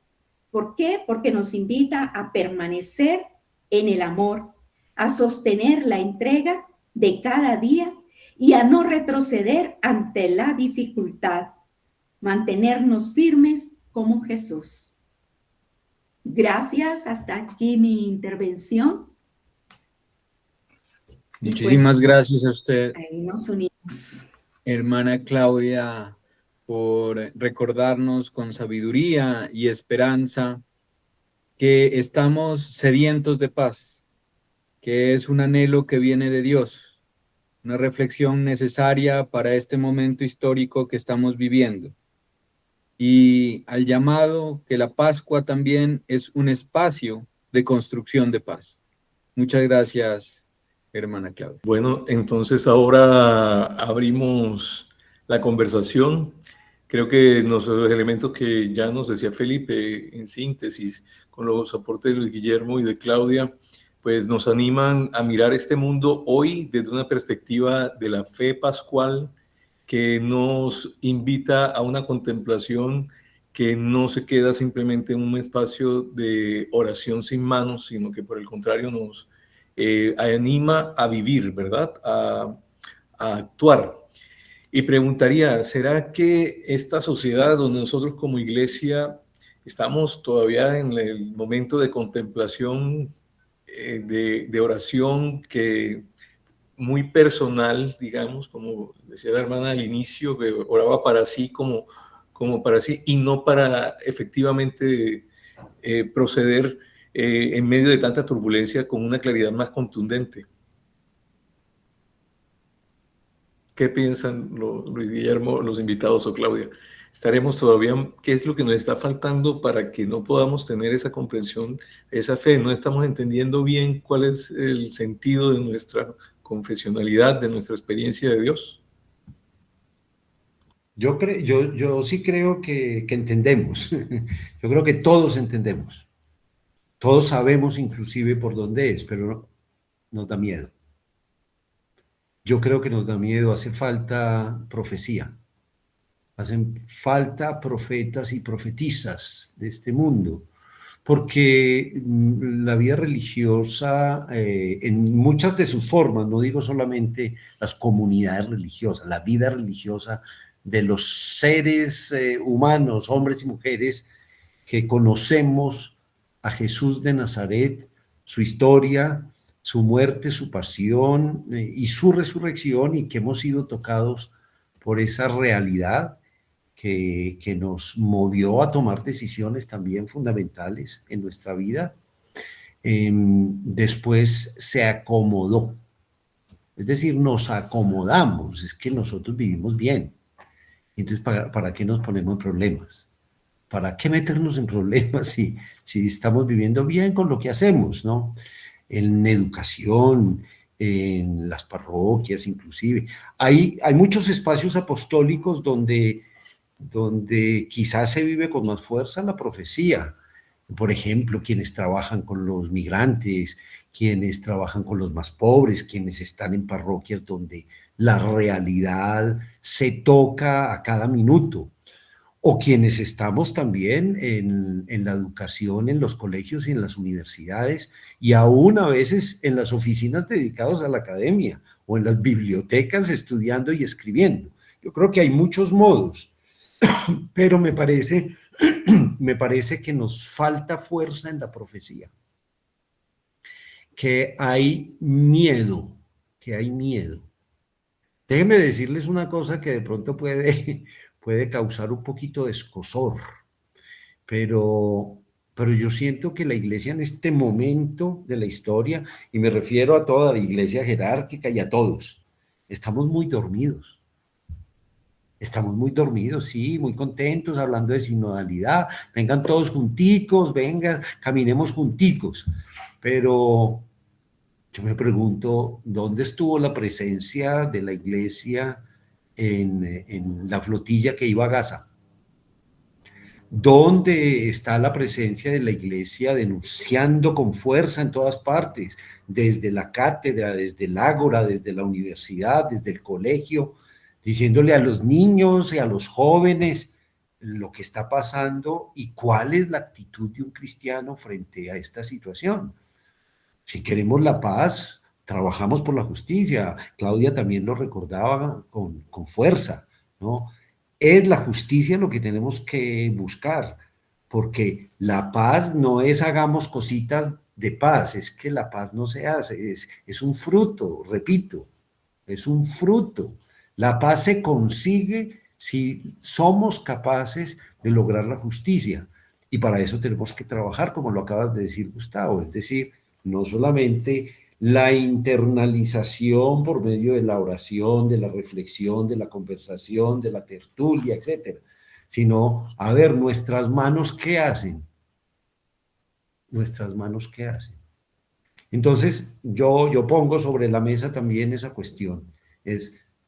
¿Por qué? Porque nos invita a permanecer en el amor, a sostener la entrega de cada día y a no retroceder ante la dificultad, mantenernos firmes como Jesús. Gracias, hasta aquí mi intervención. Y Muchísimas pues, gracias a usted, ahí nos unimos. hermana Claudia, por recordarnos con sabiduría y esperanza que estamos sedientos de paz, que es un anhelo que viene de Dios, una reflexión necesaria para este momento histórico que estamos viviendo. Y al llamado que la Pascua también es un espacio de construcción de paz. Muchas gracias, hermana Claudia. Bueno, entonces ahora abrimos la conversación. Creo que los elementos que ya nos decía Felipe en síntesis con los aportes de Luis Guillermo y de Claudia, pues nos animan a mirar este mundo hoy desde una perspectiva de la fe pascual que nos invita a una contemplación que no se queda simplemente en un espacio de oración sin manos, sino que por el contrario nos anima a vivir, ¿verdad? A actuar. Y preguntaría, ¿será que esta sociedad donde nosotros como iglesia estamos todavía en el momento de contemplación, de oración que muy personal, digamos, como decía la hermana al inicio, que oraba para sí como para sí y no para efectivamente proceder en medio de tanta turbulencia con una claridad más contundente? ¿Qué piensan Luis Guillermo, los invitados o Claudia? ¿Estaremos todavía, qué es lo que nos está faltando para que no podamos tener esa comprensión, esa fe? ¿No estamos entendiendo bien cuál es el sentido de nuestra confesionalidad, de nuestra experiencia de Dios? Yo sí creo que entendemos. Yo creo que todos entendemos. Todos sabemos inclusive por dónde es, pero nos da miedo. Yo creo que nos da miedo, hace falta profecía. Hacen falta profetas y profetisas de este mundo, porque la vida religiosa, en muchas de sus formas, no digo solamente las comunidades religiosas, la vida religiosa de los seres humanos, hombres y mujeres, que conocemos a Jesús de Nazaret, su historia, su muerte, su pasión y su resurrección, y que hemos sido tocados por esa realidad que nos movió a tomar decisiones también fundamentales en nuestra vida. Después se acomodó, es decir, nos acomodamos, es que nosotros vivimos bien. Entonces, ¿para qué nos ponemos en problemas? ¿Para qué meternos en problemas si estamos viviendo bien con lo que hacemos, ¿no? En educación, en las parroquias inclusive. Hay muchos espacios apostólicos donde quizás se vive con más fuerza la profecía. Por ejemplo, quienes trabajan con los migrantes, quienes trabajan con los más pobres, quienes están en parroquias donde la realidad se toca a cada minuto, o quienes estamos también en la educación, en los colegios y en las universidades, y aún a veces en las oficinas dedicadas a la academia, o en las bibliotecas estudiando y escribiendo. Yo creo que hay muchos modos, pero me parece que nos falta fuerza en la profecía, que hay miedo, Déjenme decirles una cosa que de pronto puede causar un poquito de escozor, pero yo siento que la iglesia en este momento de la historia, y me refiero a toda la iglesia jerárquica y a todos, estamos muy dormidos. Estamos muy dormidos, sí, muy contentos, hablando de sinodalidad. Vengan todos junticos, vengan, caminemos junticos. Pero yo me pregunto, ¿dónde estuvo la presencia de la iglesia en la flotilla que iba a Gaza? ¿Dónde está la presencia de la iglesia denunciando con fuerza en todas partes? Desde la cátedra, desde el ágora, desde la universidad, desde el colegio, diciéndole a los niños y a los jóvenes lo que está pasando y cuál es la actitud de un cristiano frente a esta situación. Si queremos la paz, trabajamos por la justicia. Claudia también lo recordaba con fuerza, ¿no? Es la justicia lo que tenemos que buscar, porque la paz no es hagamos cositas de paz, es que la paz no se hace, es un fruto, repito, es un fruto. La paz se consigue si somos capaces de lograr la justicia. Y para eso tenemos que trabajar, como lo acabas de decir, Gustavo, es decir, no solamente la internalización por medio de la oración, de la reflexión, de la conversación, de la tertulia, etcétera, sino, a ver, nuestras manos, ¿qué hacen? Nuestras manos, ¿qué hacen? Entonces, yo pongo sobre la mesa también esa cuestión.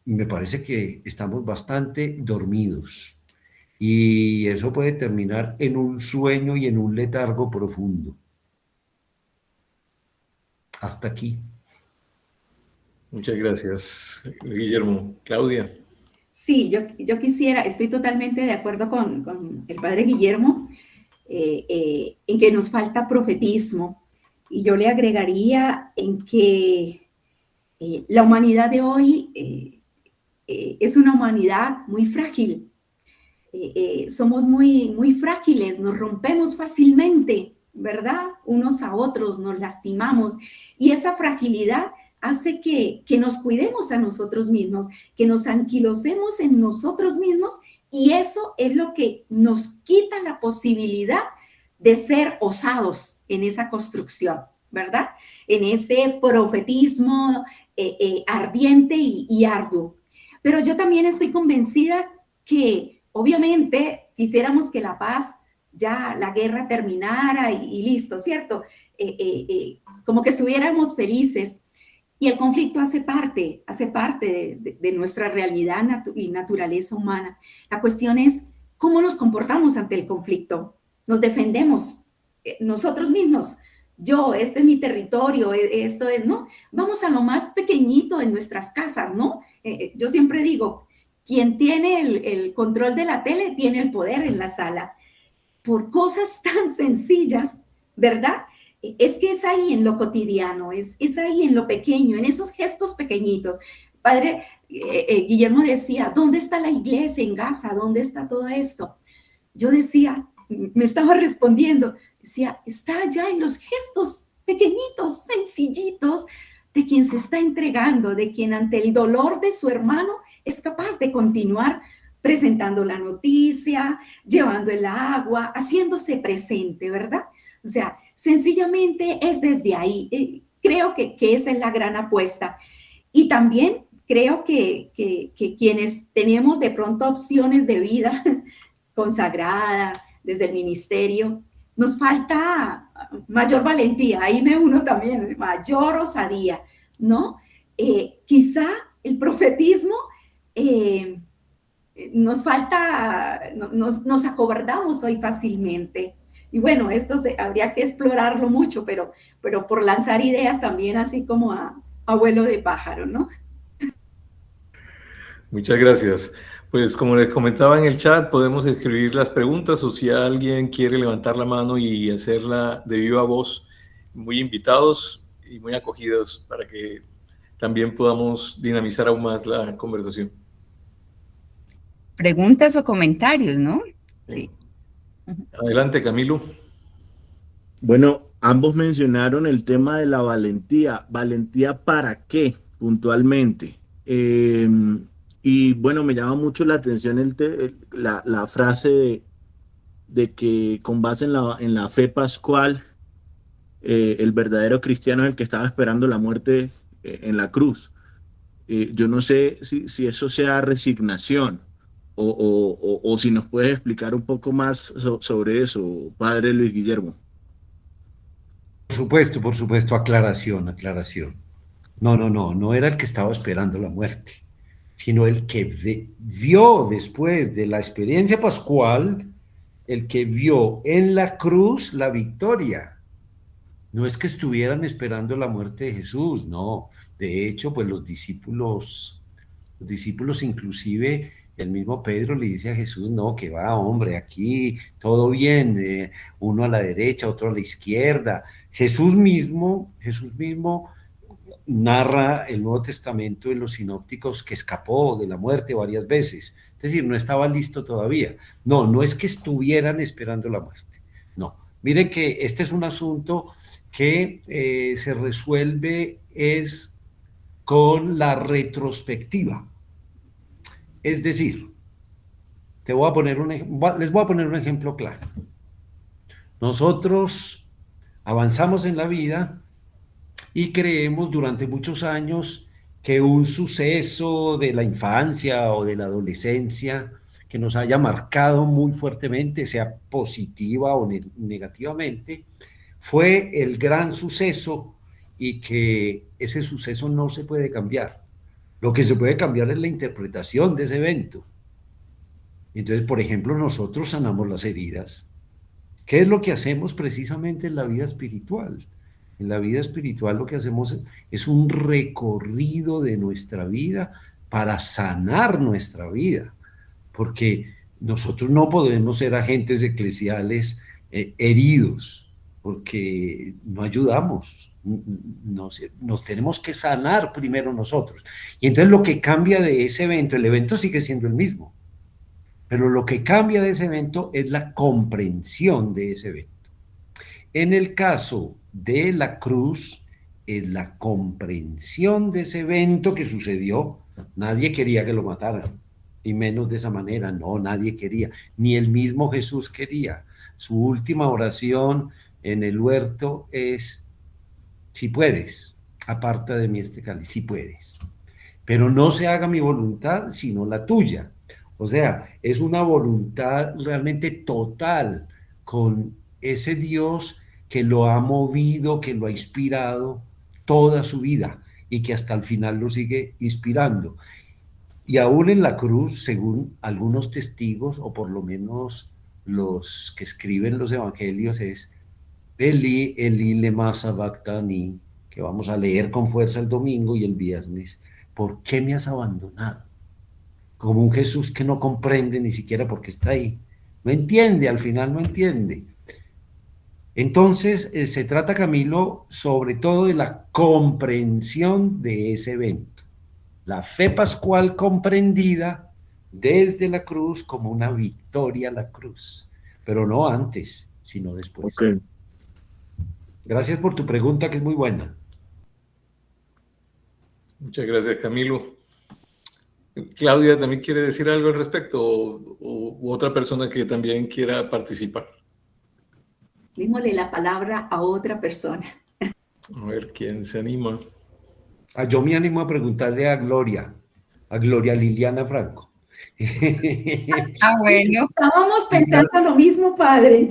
Me parece que estamos bastante dormidos y eso puede terminar en un sueño y en un letargo profundo. Hasta aquí. Muchas gracias, Guillermo. Claudia. Sí, yo quisiera, estoy totalmente de acuerdo con el padre Guillermo en que nos falta profetismo, y yo le agregaría en que la humanidad de hoy es una humanidad muy frágil. Somos muy frágiles, nos rompemos fácilmente, ¿verdad? Unos a otros nos lastimamos, y esa fragilidad hace que nos cuidemos a nosotros mismos, que nos anquilosemos en nosotros mismos, y eso es lo que nos quita la posibilidad de ser osados en esa construcción, ¿verdad? En ese profetismo ardiente y arduo. Pero yo también estoy convencida que obviamente quisiéramos que la paz, ya la guerra terminara y listo, ¿cierto? Como que estuviéramos felices. Y el conflicto hace parte de nuestra realidad y naturaleza humana. La cuestión es cómo nos comportamos ante el conflicto. Nos defendemos nosotros mismos. Este es mi territorio, esto es, ¿no? Vamos a lo más pequeñito en nuestras casas, ¿no? Yo siempre digo, quien tiene el control de la tele tiene el poder en la sala. Por cosas tan sencillas, ¿verdad? Es que es ahí en lo cotidiano, es ahí en lo pequeño, en esos gestos pequeñitos. Padre Guillermo decía, ¿dónde está la iglesia en Gaza? ¿Dónde está todo esto? Yo decía, me estaba respondiendo, decía, está allá en los gestos pequeñitos, sencillitos, de quien se está entregando, de quien ante el dolor de su hermano es capaz de continuar presentando la noticia, llevando el agua, haciéndose presente, ¿verdad? O sea, sencillamente es desde ahí. Creo que esa es la gran apuesta. Y también creo que quienes tenemos de pronto opciones de vida consagrada desde el ministerio, nos falta mayor valentía. Ahí me uno también, mayor osadía, ¿no? Quizá el profetismo nos falta, nos acobardamos hoy fácilmente. Y bueno, habría que explorarlo mucho, pero por lanzar ideas también así como a vuelo de pájaro, ¿no? Muchas gracias. Pues como les comentaba en el chat, podemos escribir las preguntas, o si alguien quiere levantar la mano y hacerla de viva voz, muy invitados y muy acogidos para que también podamos dinamizar aún más la conversación. Preguntas o comentarios, ¿no? Sí. Adelante, Camilo. Bueno, ambos mencionaron el tema de la valentía. ¿Valentía para qué, puntualmente? Y bueno, me llama mucho la atención la frase de que con base en la fe pascual, el verdadero cristiano es el que estaba esperando la muerte en la cruz. Yo no sé si eso sea resignación o si nos puedes explicar un poco más sobre eso, padre Luis Guillermo. Por supuesto, aclaración. No era el que estaba esperando la muerte, sino el que vio después de la experiencia pascual, el que vio en la cruz la victoria. No es que estuvieran esperando la muerte de Jesús, no. De hecho, pues los discípulos inclusive, el mismo Pedro le dice a Jesús, no, que va, hombre, aquí todo bien, uno a la derecha, otro a la izquierda. Jesús mismo narra el Nuevo Testamento en los sinópticos que escapó de la muerte varias veces. Es decir, no estaba listo todavía. No, no es que estuvieran esperando la muerte. No, miren que este es un asunto que se resuelve es con la retrospectiva. Es decir, les voy a poner un ejemplo claro. Nosotros avanzamos en la vida y creemos durante muchos años que un suceso de la infancia o de la adolescencia que nos haya marcado muy fuertemente, sea positiva o negativamente, fue el gran suceso y que ese suceso no se puede cambiar. Lo que se puede cambiar es la interpretación de ese evento. Entonces, por ejemplo, nosotros sanamos las heridas. ¿Qué es lo que hacemos precisamente en la vida espiritual? En la vida espiritual lo que hacemos es un recorrido de nuestra vida para sanar nuestra vida, porque nosotros no podemos ser agentes eclesiales heridos, porque no ayudamos, nos tenemos que sanar primero nosotros. Y entonces lo que cambia de ese evento, el evento sigue siendo el mismo, pero lo que cambia de ese evento es la comprensión de ese evento. En el caso de la cruz, es la comprensión de ese evento que sucedió. Nadie quería que lo mataran, y menos de esa manera. No, nadie quería, ni el mismo Jesús quería. Su última oración en el huerto es: si puedes, aparta de mí este cáliz, si puedes. Pero no se haga mi voluntad, sino la tuya. O sea, es una voluntad realmente total con ese Dios que lo ha movido, que lo ha inspirado toda su vida y que hasta el final lo sigue inspirando. Y aún en la cruz, según algunos testigos, o por lo menos los que escriben los evangelios, es Eli, Eli lema sabactani, que vamos a leer con fuerza el domingo y el viernes. ¿Por qué me has abandonado? Como un Jesús que no comprende ni siquiera por qué está ahí. No entiende, al final no entiende. Entonces, se trata, Camilo, sobre todo de la comprensión de ese evento. La fe pascual comprendida desde la cruz como una victoria a la cruz, pero no antes, sino después. Ok. Gracias por tu pregunta, que es muy buena. Muchas gracias, Camilo. Claudia, ¿también quiere decir algo al respecto u otra persona que también quiera participar? Démosle la palabra a otra persona. A ver, ¿quién se anima? Yo me animo a preguntarle a Gloria Liliana Franco. Ah, bueno. Estábamos pensando lo mismo, padre.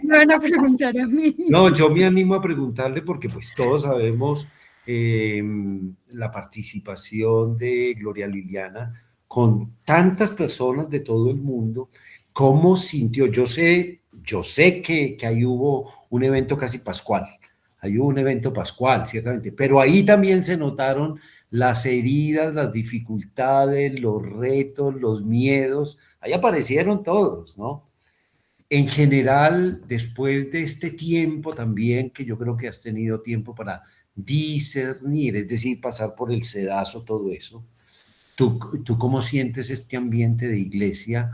Me van a preguntar a mí. No, yo me animo a preguntarle porque pues todos sabemos la participación de Gloria Liliana con tantas personas de todo el mundo. ¿Cómo sintió? Yo sé que ahí hubo un evento casi pascual. Ahí hubo un evento pascual, ciertamente, pero ahí también se notaron las heridas, las dificultades, los retos, los miedos. Ahí aparecieron todos, ¿no? En general, después de este tiempo también, que yo creo que has tenido tiempo para discernir, es decir, pasar por el sedazo, todo eso, ¿tú cómo sientes este ambiente de iglesia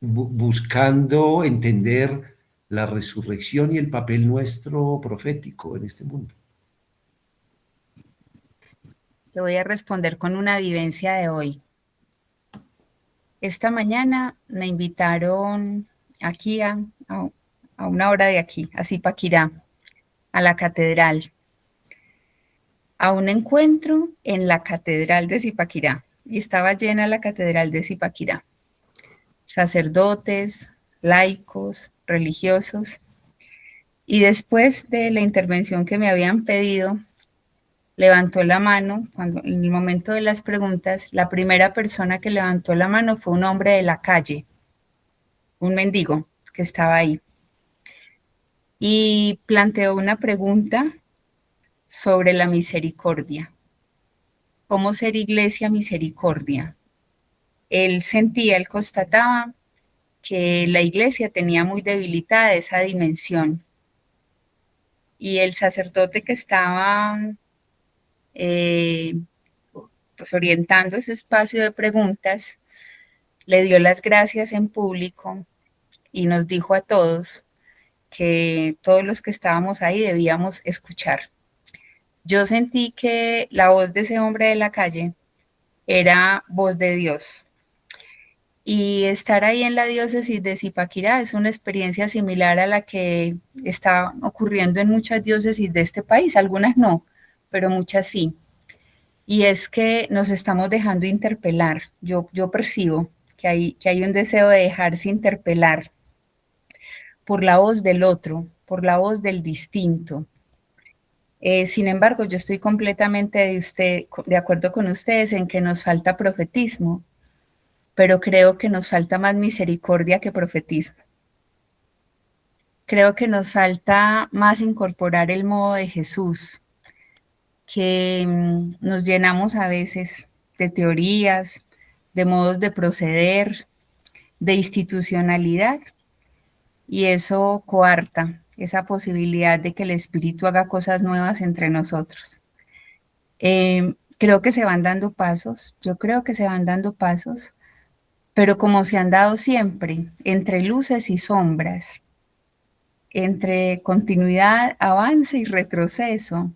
buscando entender la resurrección y el papel nuestro profético en este mundo? Te voy a responder con una vivencia de hoy. Esta mañana me invitaron aquí a una hora de aquí, a Zipaquirá, a la catedral, a un encuentro en la catedral de Zipaquirá. Y estaba llena la catedral de Zipaquirá. Sacerdotes, laicos, religiosos. Y después de la intervención que me habían pedido, levantó la mano, cuando en el momento de las preguntas, la primera persona que levantó la mano fue un hombre de la calle, un mendigo que estaba ahí. Y planteó una pregunta sobre la misericordia. ¿Cómo ser iglesia misericordia? Él constataba que la iglesia tenía muy debilitada esa dimensión. y el sacerdote que estaba pues orientando ese espacio de preguntas le dio las gracias en público y nos dijo a todos que todos los que estábamos ahí debíamos escuchar. Yo sentí que la voz de ese hombre de la calle era voz de Dios. Y estar ahí en la diócesis de Zipaquirá es una experiencia similar a la que está ocurriendo en muchas diócesis de este país, algunas no, pero muchas sí. Y es que nos estamos dejando interpelar. Yo percibo que hay un deseo de dejarse interpelar por la voz del otro, por la voz del distinto. Sin embargo, yo estoy completamente de acuerdo con ustedes en que nos falta profetismo, pero creo que nos falta más misericordia que profetismo. Creo que nos falta más incorporar el modo de Jesús, que nos llenamos a veces de teorías, de modos de proceder, de institucionalidad, y eso coarta esa posibilidad de que el Espíritu haga cosas nuevas entre nosotros. Creo que se van dando pasos, yo creo que se van dando pasos, pero como se han dado siempre, entre luces y sombras, entre continuidad, avance y retroceso.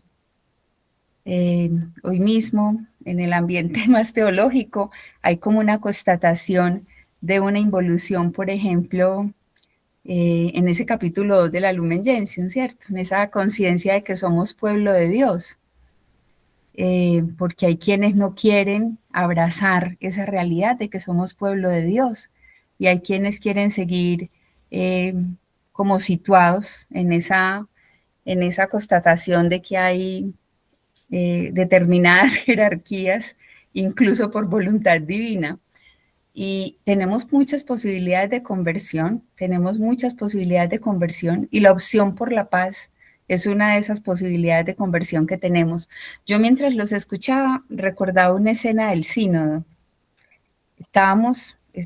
Hoy mismo, en el ambiente más teológico, hay como una constatación de una involución, por ejemplo, en ese capítulo 2 de la Lumen Gentium, ¿cierto? En esa conciencia de que somos pueblo de Dios, porque hay quienes no quieren abrazar esa realidad de que somos pueblo de Dios y hay quienes quieren seguir como situados en esa constatación de que hay determinadas jerarquías, incluso por voluntad divina. Y tenemos muchas posibilidades de conversión, y la opción por la paz es una de esas posibilidades de conversión que tenemos. Yo mientras los escuchaba recordaba una escena del sínodo.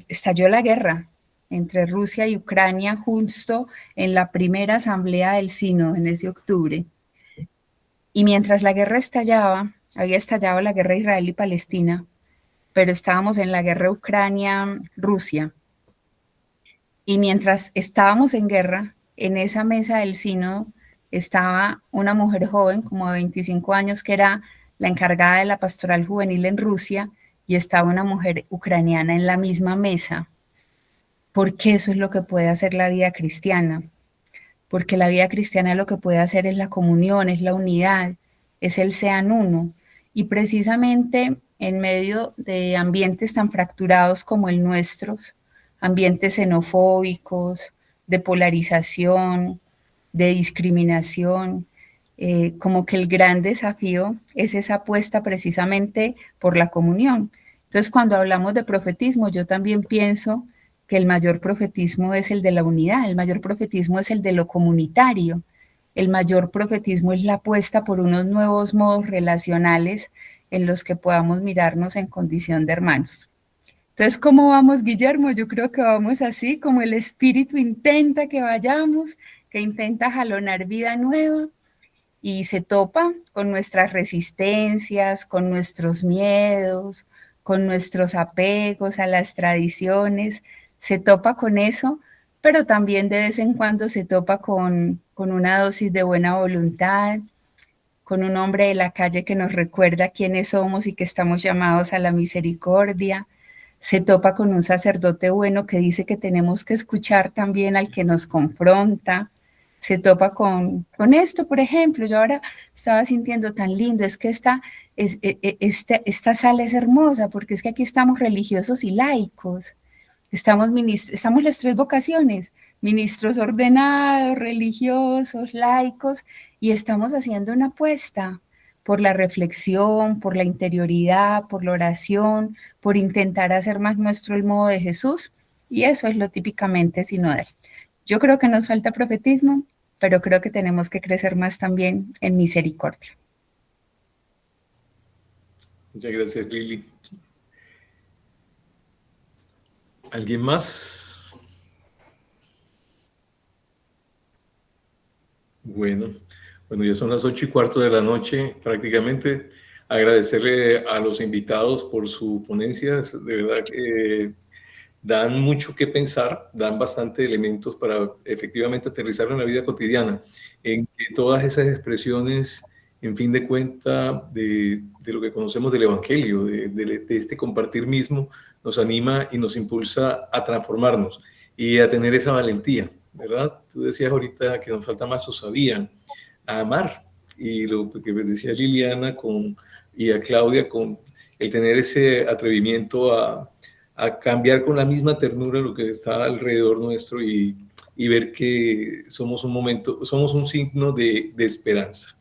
Estalló la guerra entre Rusia y Ucrania justo en la primera asamblea del sínodo en ese octubre. Y mientras la guerra estallaba, había estallado la guerra Israel y Palestina, pero estábamos en la guerra Ucrania-Rusia. Y mientras estábamos en guerra, en esa mesa del sínodo estaba una mujer joven, como de 25 años, que era la encargada de la pastoral juvenil en Rusia, y estaba una mujer ucraniana en la misma mesa, porque eso es lo que puede hacer la vida cristiana, porque la vida cristiana lo que puede hacer es la comunión, es la unidad, es el sean uno. Y precisamente en medio de ambientes tan fracturados como el nuestro, ambientes xenofóbicos, de polarización, de discriminación, como que el gran desafío es esa apuesta precisamente por la comunión. Entonces, cuando hablamos de profetismo, yo también pienso que el mayor profetismo es el de la unidad, el mayor profetismo es el de lo comunitario, el mayor profetismo es la apuesta por unos nuevos modos relacionales en los que podamos mirarnos en condición de hermanos. Entonces, ¿cómo vamos, Guillermo? Yo creo que vamos así, como el Espíritu intenta que vayamos, que intenta jalonar vida nueva y se topa con nuestras resistencias, con nuestros miedos, con nuestros apegos a las tradiciones, se topa con eso, pero también de vez en cuando se topa con una dosis de buena voluntad, con un hombre de la calle que nos recuerda quiénes somos y que estamos llamados a la misericordia. Se topa con un sacerdote bueno que dice que tenemos que escuchar también al que nos confronta. Se topa con esto, por ejemplo. Yo ahora estaba sintiendo tan lindo, es que esta sala es hermosa porque es que aquí estamos religiosos y laicos. Estamos las tres vocaciones, ministros ordenados, religiosos, laicos, y estamos haciendo una apuesta por la reflexión, por la interioridad, por la oración, por intentar hacer más nuestro el modo de Jesús, y eso es lo típicamente sinodal. Yo creo que nos falta profetismo, pero creo que tenemos que crecer más también en misericordia. Muchas gracias, Lili. ¿Alguien más? Bueno, Bueno, ya son las 8:15 de la noche, prácticamente. Agradecerle a los invitados por su ponencia, de verdad que dan mucho que pensar, dan bastante elementos para efectivamente aterrizar en la vida cotidiana, en que todas esas expresiones, en fin de cuenta, de lo que conocemos del Evangelio, de este compartir mismo, nos anima y nos impulsa a transformarnos y a tener esa valentía, ¿verdad? Tú decías ahorita que nos falta más osadía, a amar, y lo que decía Liliana y a Claudia con el tener ese atrevimiento a cambiar con la misma ternura lo que está alrededor nuestro y ver que somos un signo de esperanza.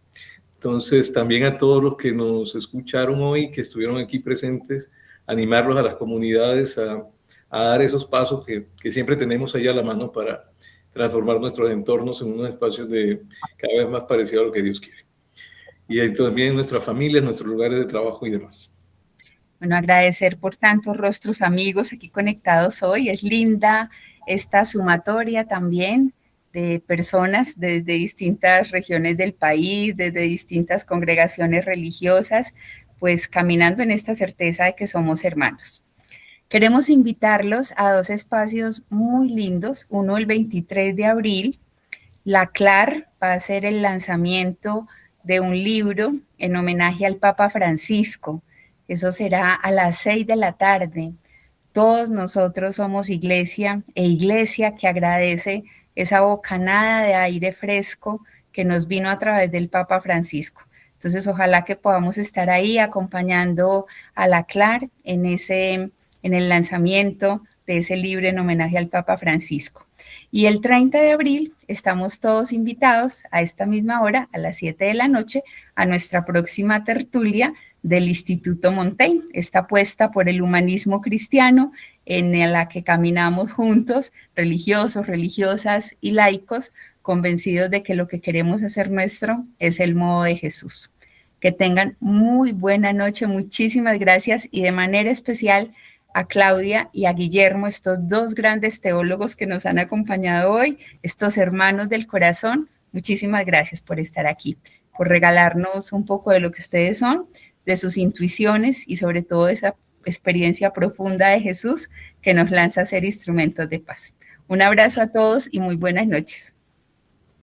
Entonces, también a todos los que nos escucharon hoy, que estuvieron aquí presentes, animarlos a las comunidades a dar esos pasos que siempre tenemos ahí a la mano para transformar nuestros entornos en unos espacios cada vez más parecidos a lo que Dios quiere. Y también nuestras familias, nuestros lugares de trabajo y demás. Bueno, agradecer por tantos rostros amigos aquí conectados hoy. Es linda esta sumatoria también de personas desde distintas regiones del país, desde distintas congregaciones religiosas, pues caminando en esta certeza de que somos hermanos. Queremos invitarlos a dos espacios muy lindos. Uno, el 23 de abril, la CLAR va a hacer el lanzamiento de un libro en homenaje al Papa Francisco. Eso será a las 6 de la tarde. Todos nosotros somos iglesia que agradece esa bocanada de aire fresco que nos vino a través del Papa Francisco. Entonces, ojalá que podamos estar ahí acompañando a la CLAR en el lanzamiento de ese libro en homenaje al Papa Francisco. Y el 30 de abril estamos todos invitados a esta misma hora, a las 7 de la noche, a nuestra próxima tertulia del Instituto Montaigne, esta apuesta por el humanismo cristiano en la que caminamos juntos, religiosos, religiosas y laicos, convencidos de que lo que queremos hacer nuestro es el modo de Jesús. Que tengan muy buena noche, muchísimas gracias y de manera especial a Claudia y a Guillermo, estos dos grandes teólogos que nos han acompañado hoy, estos hermanos del corazón. Muchísimas gracias por estar aquí, por regalarnos un poco de lo que ustedes son, de sus intuiciones y sobre todo de esa experiencia profunda de Jesús que nos lanza a ser instrumentos de paz. Un abrazo a todos y muy buenas noches.